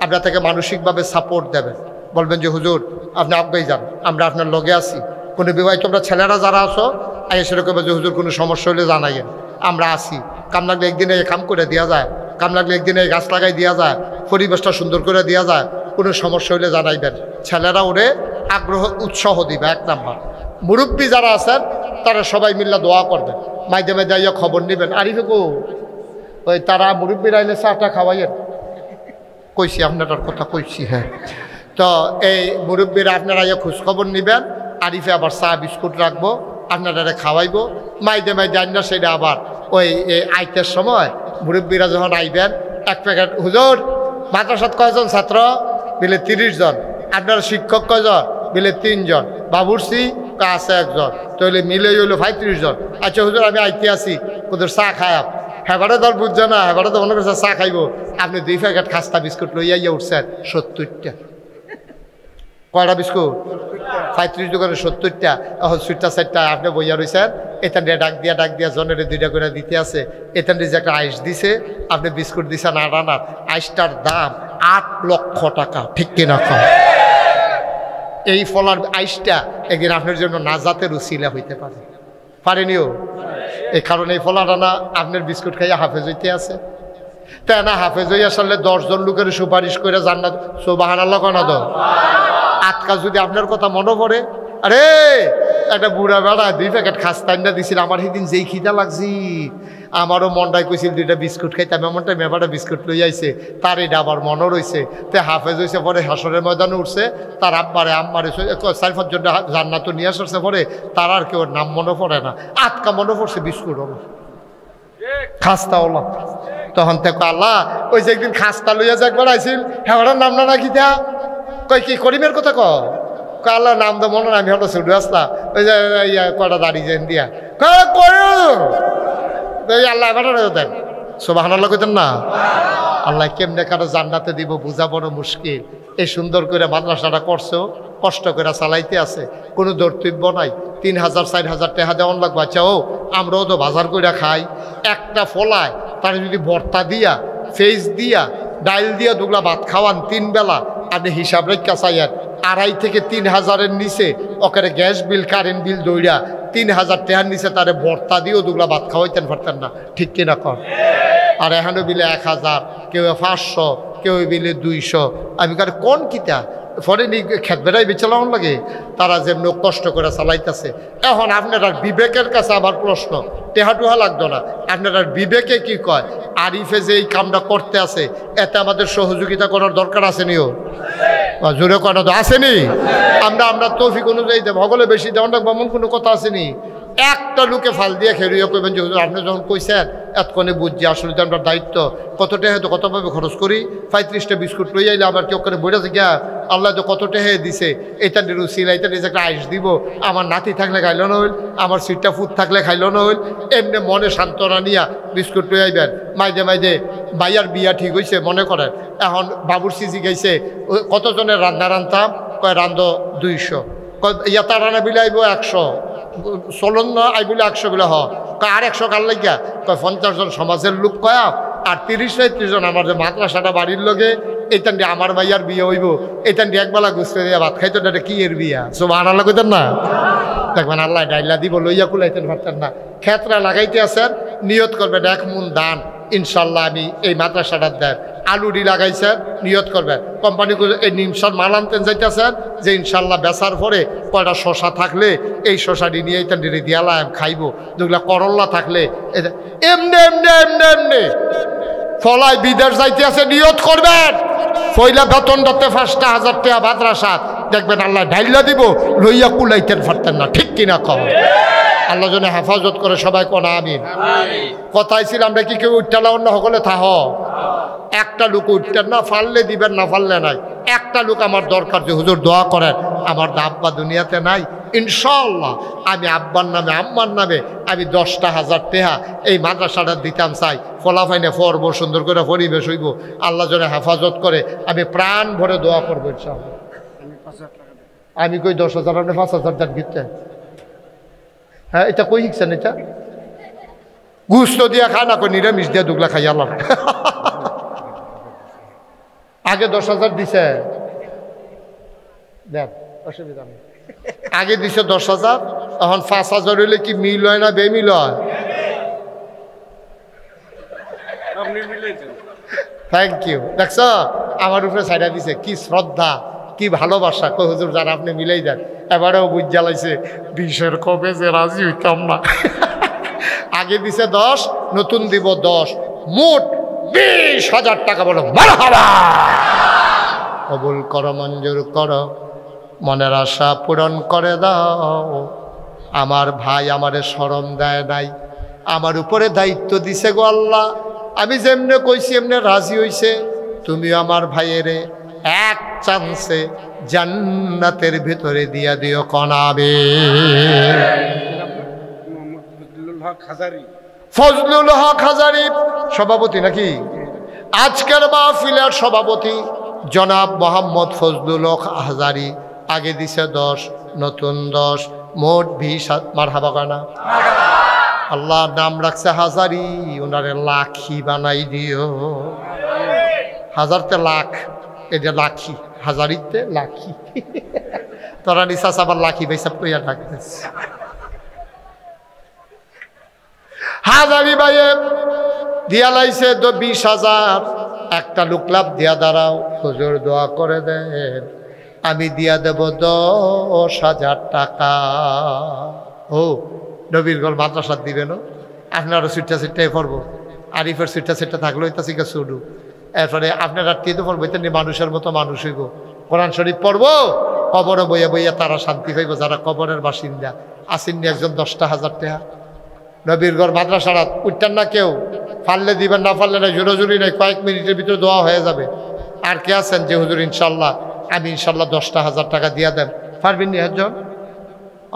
আপনার থেকে মানসিকভাবে সাপোর্ট দেবেন, বলবেন যে হুজুর আপনি আগাই যান, আমরা আপনার লগে আছি। কোনো বিবাহিত তোমরা ছেলেরা যারা আছো আগে সেরকম যে হুজুর কোনো সমস্যা হলে জানাইয়েন, আমরা আসি। কাম লাগলে একদিনে কাম করে দেওয়া যায়, কাম লাগলে একদিনে গাছ লাগাই দেওয়া যায়, পরিবেশটা সুন্দর করে দেওয়া যায়, কোনো সমস্যা হলে জানাইবেন। ছেলেরা ওরে আগ্রহ উৎসাহ দিবে। ১ নাম্বার। মুরব্বী যারা আছেন তারা সবাই মিল্লা দোয়া করবেন, মাঝে মাঝে আইয়া খবর নেবেন। আরিফে কো ওই তারা মুরব্বীরা আইলে চাটা খাওয়াইয়েন, কইছি আপনার কথা কইছি। হ্যাঁ, তো এই মুরব্বীরা আপনারা আইয়া খোঁজখবর নেবেন। আরিফে আবার চা বিস্কুট রাখবো, আপনারা খাওয়াইবো। মাইদে মাইদে আইনা সেটা আবার ওই আইতের সময় মুরব্বীরা যখন আইবেন 1 প্যাকেট, হুজুর মাদ্রাসাত কয়জন ছাত্র? বিলে 30 জন। আপনার শিক্ষক কয়জন? বিলে 3 জন। বাবুর্চি আছে 1 জন, তাহলে মিলে হইলো 35 জন। আচ্ছা হুজুর আমি আইতে আসি, ওদের চা খায়াম। হেবারে ধর বুঝছে না, হেবারে তো মনে করছে চা খাইব। আপনি 2 প্যাকেট খাস্তা বিস্কুট লইয়া উঠছেন 70টা। কয়টা বিস্কুট? 35 দোকানে 70টা। এখন 4টা আপনি বইয়া রয়েছেন। এখান দিয়ে ডাক দিয়া জনের 2টা করে দিতে আছে। এখান দিয়ে যে একটা আইস দিছে, আপনি বিস্কুট দিছেন 8 আনার। আইসটার দাম 8 লক্ষ টাকা, ঠিক কিনা? এই ফলার আইসটা একদিন আপনার জন্য নাজাতের উসিলা হইতে পারে, পারেনিও। এই কারণে এই ফলাটা না আপনার বিস্কুট খাইয়া হাফেজ হইতে আছে। তাই না হাফেজ হইয়া আসলে 10 জন লোকের সুপারিশ করে জান্নাত সুবহানাল্লাহ কনা দাও। আজকাল যদি আপনার কথা মনে পড়ে, আরে একটা বুড়া বেড়া 2 প্যাকেট খাস্তাইনা দিছিল, আমার সেদিন যেই খিদা লাগছি, আমারও মনটাই কইছিল 2টা বিস্কুট খাইতাম, এমনটা মেবাটা বিস্কুট লই আইছে। তার এটা আবার মনও রয়েছে। তে হাফেজ হয়েছে, পরে হাসরের ময়দানে উঠছে, তার আব্বারে আম্মারে 4-5 জন জান্নাত নিয়ে আসছে, পরে তার আর কেউ নাম মনে পড়ে না। আটকা মনে পড়ছে বিস্কুট হলো, খাস্তা হলো। তখন থেকে আল্লাহ ওই যে একদিন খাস্তা লইয়া যে একবার আইছিল, হ্যাঁ নাম না নাকি তা কই কি করিমের কথা আল্লাহ নাম তো মনে না, আমি হলো ছুটে আসলাম। ওই যে কটা দাঁড়িয়ে যেন দিয়া আল্লাহ এবার দেন সুবহানাল্লাহ কইতেন না। আল্লাহ কেমনে কারো জান্নাতে দিব বুঝা বড় মুশকিল। এই সুন্দর করে মাদ্রাসাটা করছো, কষ্ট করে চালাইতে আছে, কোনো দর্তব্য নাই। 3,000-4,000 টাকা দেওয়ান লাগবে। আচ্ছা ও আমরাও তো বাজার করে খাই, একটা ফলায় তার যদি ভর্তা দিয়া, ফেস দিয়া, ডাইল দিয়া দুগলা ভাত খাওয়ান 3 বেলা, আপনি হিসাব রেখা চাইয়েন 2,500 থেকে 3,000-এর নিচে ওখানে গ্যাস বিল কারেন্ট বিল দৌড়া 3,000 টাকার নিচে তারে ভর্তা দিয়েও দুগলা ভাত খাওয়াইতেন পারতেন না, ঠিক কিনা কর? আর এখানে বিলে 1,000, কেউ 500, কেউ বিলে 200। আমি কার কোন কিতা ফলে খেত বেড়াই বেচালাম লাগে, তারা যেমন কষ্ট করে চালাইতেছে। এখন আপনার বিবেকের কাছে আমার প্রশ্ন, টেহাটুহা লাগতো না, আপনার বিবেকে কি কয়? আরিফে যে এই কামটা করতে আছে, এতে আমাদের সহযোগিতা করার দরকার আসেনিও? জোরে করা তো আসেনি? আমরা তৌফিক অনুযায়ী দেব, হগলে বেশি দেওয়ান রাখবো এমন কোনো কথা আসেনি। একটা লোকে ফাল দিয়ে খেলিয়ে কইবেন যে আপনি যখন কইছেন এতক্ষণে বুঝছি, আসলে তো আমরা দায়িত্ব কত টাকা তো কতভাবে খরচ করি। 35টা বিস্কুট লই আইলে আবার কেউ ওখানে বইটা গিয়া আল্লাহ তো কত টাকা দিছে, এটা রুচিলা, এটা নিজে একটা আইস দিব, আমার নাতি থাকলে খাইল না হইল, আমার সিটটা ফুট থাকলে খাইল না হইল। এমনি মনে সান্ত্বনা নিয়া বিস্কুট লই আইবেন। মাইদে মাইদে ভাইয়ার বিয়া ঠিক হয়েছে মনে করেন, এখন বাবুর্চি জিগাইছে কতজনের রান্না রান্তাম, কয় রান্ধ 200, ইয়াতা রান্না বিলে আইব 100, চলন না আই বলে 100 বিলে হ, কয় আর 100 কার লাগিয়া, কয় 50 জন সমাজের লোক কয়া, আর 30-35 জন আমার যে মাদ্রাসাটা বাড়ির লগে, এইটান দিয়ে আমার ভাইয়ার বিয়ে হইব, এইটান দিয়ে একবেলা গুছতে দিয়ে ভাত খাইতো, এটা কি এর বিয়া? সুবহানাল্লাহ কইতেন না? দেখবেন আল্লাহ ডাইলা দিব, লইয়া কুলাইতেন পারতেন না। ক্ষেত্রা লাগাইতে আছেন, নিয়ত করবেন 1 মুন দান ইনশাল্লাহ আমি এই মাদ্রাসাটার দেন আলুডি লাগাইছেন নিয়ত করবেন কোম্পানিগুলো এই নিমসার মাল আনতেন যাইতেছেন যে ইনশাল্লাহ বেচার পরে কয়টা শশা থাকলে এই শশাটি নিয়ে এটা দিয়ালাম খাইব যেগুলো করল্লা থাকলে এমনি এমনি এমনি এমনি ফলায় বিদেশ যাইতে আছে নিয়ত করবেন পয়লা বেতন দতে 5,000 টাকা মাদ্রাসাত দেখবেন আল্লাহ ঢাইলা দিব লইয়া কুলাইতেন পারতেন না ঠিক কিনা কম আল্লাহ যেন হেফাজত করে সবাই কোনা আমিন কথাই ছিল আমরা কি কেউ উঠতে অন্য সকলে থাহ একটা লোক উঠতেন না ফাললে দিবেন না ফাললে নাই একটা লোক আমার দরকার যে হুজুর দোয়া করেন আমার আব্বা দুনিয়াতে নাই ইনশাআল্লাহ আমি আব্বার নামে আম্মার নামে আমি 10,000 টাকা এই মাদ্রাসাটা দিতাম চাই ফলাফাইনে পড়বো সুন্দর করে পরিবেশ হইব আল্লাহ যেন হেফাজত করে আমি প্রাণ ভরে দোয়া করবো ইনশাআল্লাহ আমি কই 10,000 আপনি 5,000 দেন গিতে হ্যাঁ এটা কই শিখছেন এটা গুস্ত দিয়া খা না কই নিরামিষ দিয়া দুগলা খাই আল্লাহ আগে 10,000 দিছে দেখ অসুবিধা নেই আগে দিছে 10,000 এখন 5,000 হইলে কি মিল হয় না বেমিল হয় থ্যাংক ইউ দেখছ আমার উপরে ছাইড়া দিছে কি শ্রদ্ধা কি ভালোবাসা কই হুজুর যারা আপনি মিলাই দেন এবারেও বুঝ জ্বালাইছে 20-এর কবে যে রাজি হইতাম না আগে দিছে 10 নতুন দিব 10 মোট 20,000 টাকা বলো মারহাবা কবুল করো মঞ্জুর করো মনের আশা পূরণ করে দাও আমার ভাই আমারে শরম দেয় নাই আমার উপরে দায়িত্ব দিছে গো আল্লাহ আমি যেমনে কইছি এমনে রাজি হইছে তুমিও আমার ভাইয়েরে এক চান্সে জান্নাতের ভিতরে দিয়া দিও কনাবে ফজলুল হক হাজারি সভাপতি নাকি আজকের মাহফিলের সভাপতি জনাব মোহাম্মদ ফজলুল হক হাজারি আগে দিছে 10 নতুন 10 মোট 20 মারহাবা কানা আল্লাহ নাম রাখছে হাজারি ওনারে লাখি বানাই দিও হাজারতে লাখ এটা লাখি হাজারিতে লাখি তোরা নিশাস আবার লাখি ভাইসাব কইয়া ডাকতেছে হাজারি ভাইয়ে দিয়া লাইছে 20,000 একটা লুকলাপ দিয়া দাঁড়াও হুজুর দোয়া করে দেন আমি দিয়া দেব 10,000 টাকা ও নবীরগঞ্জ মাদ্রাসা দিবেন আপনারও সিটটা সিটটাই পড়বো আরিফের সিটটা সিটটা থাকলো এটা শিখে শুরু এরপরে আপনারা টিতে পড়বো এটা নিয়ে মানুষের মতো মানুষ হইব কোরআন শরীফ পড়বো কবরে বইয়া বইয়া তারা শান্তি পাইব যারা কবরের বাসিন্দা আসেননি একজন 10,000 টাকা নবীরগড় মাদ্রাসারা উঠতেন না কেউ ফাললে দিবেন না ফাললে না জোরাজুরি নেই কয়েক মিনিটের ভিতরে দোয়া হয়ে যাবে আর কে আছেন যে হুজুর ইনশাল্লাহ আমি ইনশাল্লাহ 10,000 টাকা দিয়া দেন পারবেন নি একজন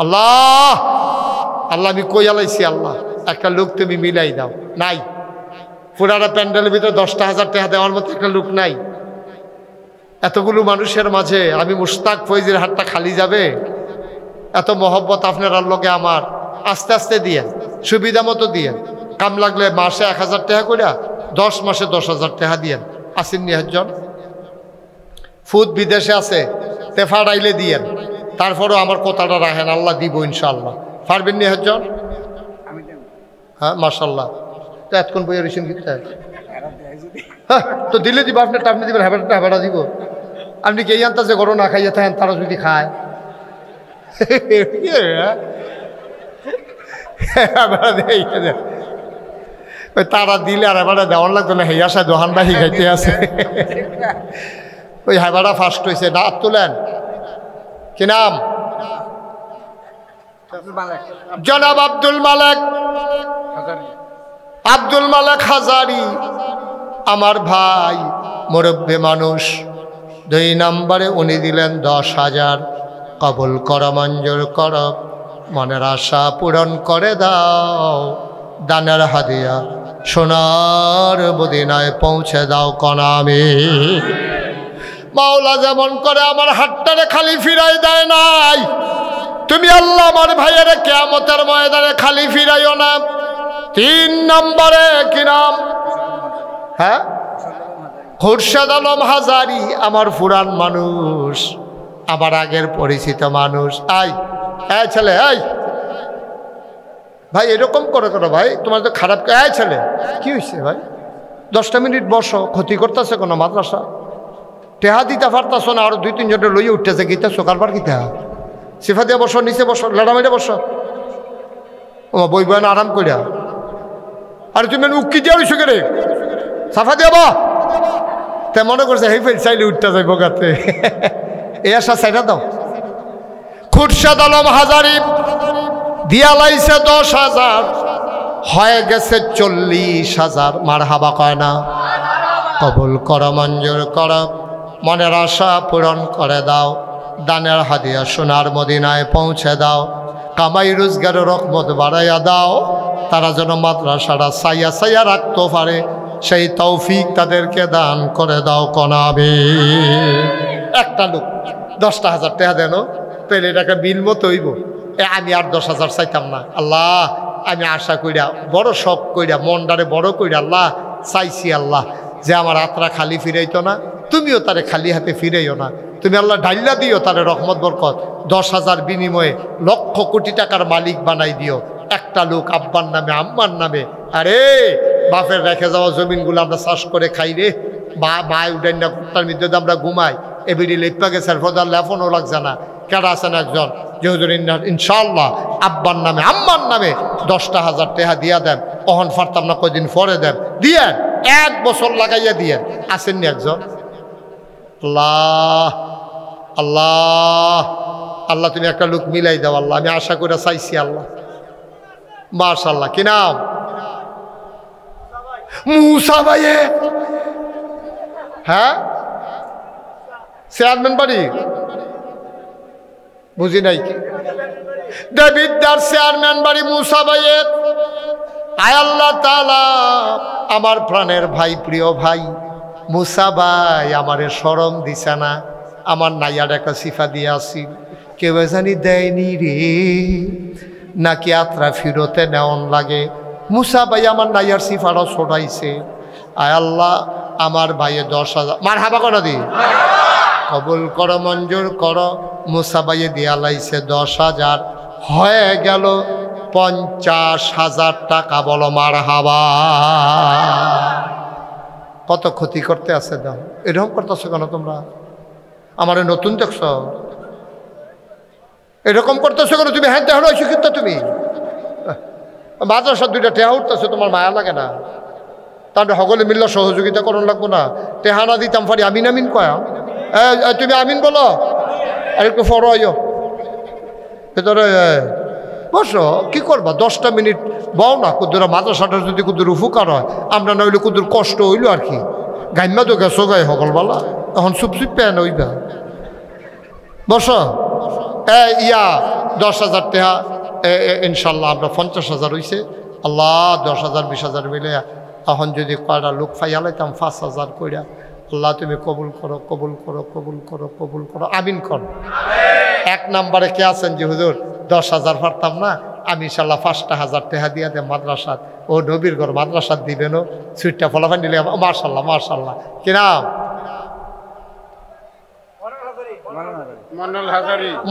আল্লাহ আল্লাহ আমি কই আলাইছি আল্লাহ একটা লোক তুমি মিলাই দাও নাই পুরাটা প্যান্ডেলের ভিতরে 10,000 টাকা দেওয়ার মতো একটা লোক নাই এতগুলো মানুষের মাঝে আমি মুশতাক ফৈজির হাতটা খালি যাবে এত মহব্বত আপনার লোকে আমার আস্তে আস্তে দিয়ে সুবিধা মতো দিয়ে কাম লাগলে মাসে 1,000 টাকা করে 10 মাসে 10,000 টাকা দিয়ে আসেননি একজন ফুদ বিদেশে আছে তেফার আইলে দিয়েন তারপরেও আমার কথাটা রাখেন আল্লাহ দিব ইনশাআল্লাহ পারবেন নি একজন হ্যাঁ মাশাল্লাহ তো এতক্ষণ বইয়া রয়েছেন কিন্তু হ্যাঁ তো দিলে দিব আপনারটা আপনি দিবেন হ্যাঁ ভাড়া দিব আপনি কে আনতা যে গরম না খাইয়া থাকেন তারা যদি খায় ওই তারা দিলে আর এবারে দেওয়ার লাগতো না হেয়া সায় দোহান বাহি খাইতে আছে ওই হাইবারা ফার্স্ট হয়েছে না তুলেন কি নাম জনাব আব্দুল মালেক হাজারি আমার ভাই মুরব্বী মানুষ 2 নম্বরে উনি দিলেন 10,000 কবুল কর মঞ্জুর কর মনের আশা পূরণ করে দাও দানের হাদিয়া সোনার মদিনায় পৌঁছে দাও কনামে মাওলা যেমন করে আমার হাতটারে খালি ফিরাই দেয় নাই তুমি আল্লাহ আমার ভাইয়ের কিয়ামতের ময়দানে খালি ফিরাইও না 3 নম্বরে কি নাম হ্যাঁ খুরশেদ আলম হাজারি আমার পুরান মানুষ আমার আগের পরিচিত মানুষ আই এই ছেলে এই ভাই এরকম করে ভাই তোমার তো খারাপ ছেলে কি হয়েছে ভাই 10টা মিনিট বসো, ক্ষতি করতেছে কোনো মাদ্রাসা? টেহা দিতে পারতাছ না, আরো 2-3 জনের লইয়ে উঠতেছে, গীতা সকালবার গীতা সিফা দিয়ে বসো, নিচে বসো, লেড়ামেড়ে বসো, ও বই বয়ান আরাম করিয়া। আর তুমি উক্কি দিয়া রইছো কে রে, সাফা দিয়া বা তে মনে করছে হেই ফেল চাইলে উঠতে যাইব গাতে। এই আশা চাইটা দাও। খুরশেদ আলম হাজারি দিয়া লাইছে 10,000, হয়ে গেছে 40,000। মার হাবা কয় না? কবুল কর, মঞ্জুর কর, মনের আশা পূরণ করে দাও, দানের হাদিয়া সোনার মদিনায় পৌঁছে দাও, কামাই রোজগারের রহমত বাড়াইয়া দাও, তারা যেন মাদ্রাসাটা সাইয়া সাইয়া রাখতে পারে সেই তৌফিক তাদেরকে দান করে দাও কনাবে। একটা লোক 10,000 টাকা দেন, তাহলে এটাকে বিল মতো হইব। আমি আর 10,000 চাইতাম না আল্লাহ, আমি আশা কইরা বড় শখ কইরা মনটারে বড় কইরা আল্লাহ চাইছি আল্লাহ যে আমার আত্রা খালি ফিরাইতো না, তুমিও তারে খালি হাতে ফিরাইও না, তুমি আল্লাহ ঢাইলা দিও তারে রহমত বরকত, 10,000 বিনিময়ে লক্ষ কোটি টাকার মালিক বানাই দিও। একটা লোক আব্বার নামে আম্মার নামে, আরে বাপের রেখে যাওয়া জমিনগুলো আমরা চাষ করে খাই রে, মায় উঠাই না কুত্তার মধ্যে আমরা ঘুমাই, এবিডি লেপা গেছে ফদার লেফনও লাগছে না, কেডা আছেন একজন যে হুজুর ইনশাআল্লাহ আব্বার নামে আম্মার নামে 10,000 টাকা দিয়া দেন, অহন ফারতাম না কয়দিন পরে দেন, দিয়ে 1 বছর লাগাইয়া দিয়ে আসেননি একজন? আল্লাহ আল্লাহ আল্লাহ তুমি একটা লোক মিলাই দাও আল্লাহ, আমি আশা করে চাইছি আল্লাহ। মাশাআল্লাহ, কি নাম? মুসা ভাইয়ে, হ্যাঁ চেয়ারম্যান বাড়ি, বুঝি নাই কি? দেবিদ্যার চেয়ারম্যান বাড়ি মুসা ভাইয়ে। আয় আল্লাহ তাআলা, আমার প্রাণের ভাই, প্রিয় ভাই মুসা ভাই আমারে শরম দিছে না, আমার নাইয়ার একটা সিফা দিয়ে আসি, কেউ জানি দেয়নি রে, নাকি আত্রা ফিরতে নেওয়ান লাগে। মুসা ভাই আমার নাইয়ার সিফাটা ছড়াইছে। আয় আল্লাহ, আমার ভাইয়ে 10,000 মার হাবা করা দি কবুল করো, মঞ্জুর করো। মুসা ভাইয়ে দিয়া লাইছে 10,000, হয়ে গেল 50,000 টাকা। বলো মার হাবা। কত ক্ষতি করতে আছে দাও, এরকম করতেছো কেন তোমরা? আমার নতুন দেখছ, এরকম করতেছো কেন তুমি? হ্যাঁ তেহরা শিক্ষিত তুমি, মাদ্রাসার 2টা টেহা উঠতেছে, তোমার মায়া লাগে না? তাহলে সকলে মিললে সহযোগিতা করুন লাগবো না? টেহা না দিতাম পারি আমিন আমিন কয়া, তুমি আমিন বলো, আর একটু ফরো আইও ভেতরে বসো। কি করবা 10টা মিনিট বও না, কুদুরা মাদ্রাসাটা যদি কুদুর উপকার হয়, আমরা না হইলে কুদুর কষ্ট হইলো আর কি। গাইমা তো গেছো গাই সকলবেলা, এখন চুপচুপ পেন হইবা, বসো। ইয়া 10,000 টাকা ইনশাল্লাহ আমরা 50,000 হয়েছে। আল্লাহ 10,000 20,000 মিলে এখন যদি কয়টা লোক ফাইয়ালাইতাম 5,000 কইরা, আল্লাহ তুমি কবুল করো, কবুল করো, কবুল করো, কবুল করো, আমিন করো। 1 নম্বরে কে আছেন যে হুজুর 10,000 পারতাম না, আমি ইনশাল্লাহ 5,000 টাকা দিয়া দেব মাদ্রাসাত, ও নবীর ঘর মাদ্রাসাত দিবেন, সুইটটা ফলাফান দিলে মার্শাল্লাহ মার্শাল্লাহ। কি নাম?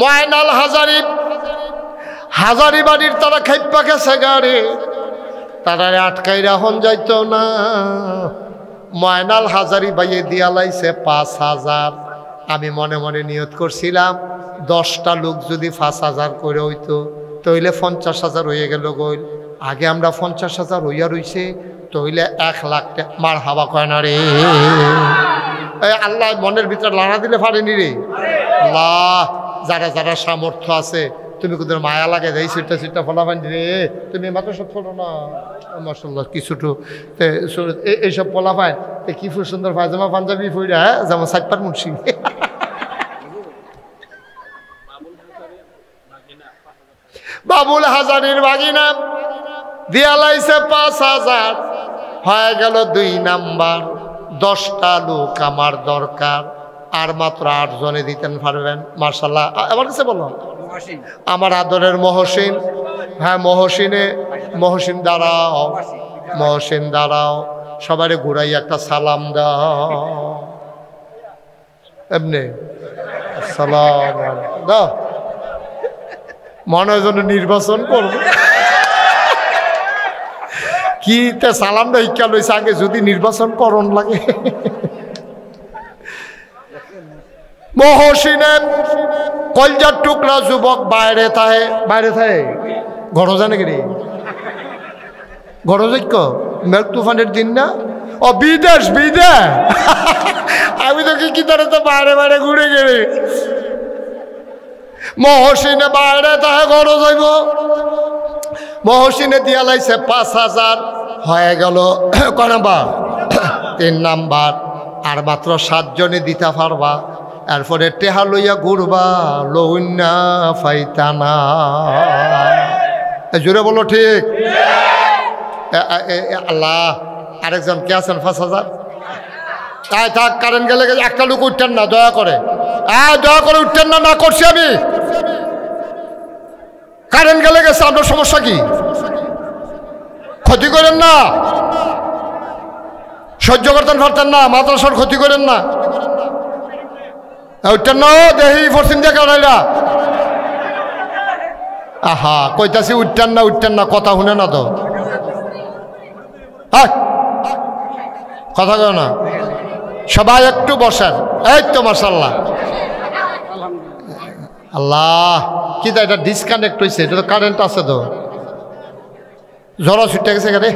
ময়নাল হাজারি। হাজারি বাড়ির তারা খাইপা গেছে গাড়ি, তারা আটকাইরা হন যাইতো না। ময়নাল হাজারি বাইয়ে দিয়া লাইছে 5,000। আমি মনে মনে নিয়ত করছিলাম 10টা লোক যদি 5,000 করে হইতো তইলে 50,000 হয়ে গেল গইল। আগে আমরা 50,000 হইয়া রইছে, তইলে 1 লাখ টাকা। মার হাবা কয় না রে, আল্লাহ মনের ভিতরে লাড়া দিলে পারেনি রে। আল্লাহ যারা যারা সামর্থ্য আছে, তুমি কোথাও মায়া লাগে যাই সিটটা সিটটা ফলাফান রে, তুমি মাত্র সব ফলো না মাশাআল্লাহ কিছুটু এইসব ফলাফান কি ফুল সুন্দর পায়জামা পাঞ্জাবি ফুইরা, হ্যাঁ যেমন সাইপার মুন্সি। বাবুল হাজারির বাগিনা দিয়া লাইছে 5,000, হয়ে গেল 2 নাম্বার। 10টা লোক আমার দরকার, আর মাত্র 8 জনে দিতেন পারবেন। মার্শাল্লাহ, আমার কাছে বলো আমার আদরের মহসিন। হ্যাঁ মহসিন দাঁড়াও, মহসিন দাঁড়াও, সবারে ঘুরাই একটা সালাম দাও, এমনি সালাম দাও। মনে হয় যেন নির্বাচন করবো। কি তে সালাম দীক্ষা লইছে আগে যদি নির্বাচন করণ লাগে মহসিনে কলজার টুকরা যুবক বাইরে থাকে ঘর জানে কি ঘরযোগ্য মেঘ তুফানের দিন না ও বিদেশ আমি তো কি তারা তো বাইরে ঘুরে গেলে মহসিনে বাইরে তাহে ঘর যাইব মহসিনে দিয়া লাইছে 5,000 হয়ে গেল কয় নাম্বার 3 নাম্বার আর মাত্র 7 জনে দিতে পারবা এরপরে টেহা লইয়া ঘুরবা লউন্না ফাইতানা জোরে বলো ঠিক আল্লাহ আরেকজন কে আছেন 5,000 তাই থাক কারেন্ট গেলে একটা লোক উঠতেন না দয়া করে উঠতেন না করছি আমি কারেন্ট গেলে গেছে আপনার সমস্যা কি ক্ষতি করেন না সহ্য করতেন পারতেন না মাদ্রাসার ক্ষতি করেন না উঠতেন না দেহি ফরসিন দিয়ে কারাইলা আহা কইতাছি উঠতেন না কথা শুনে না তো কথা কয় না সবাই একটু বসেন এই তো মাশাআল্লাহ আল্লাহ কি এটা ডিসকানেক্ট হয়েছে এটা তো কারেন্ট আছে তো জ্বর ছুটে গেছে রে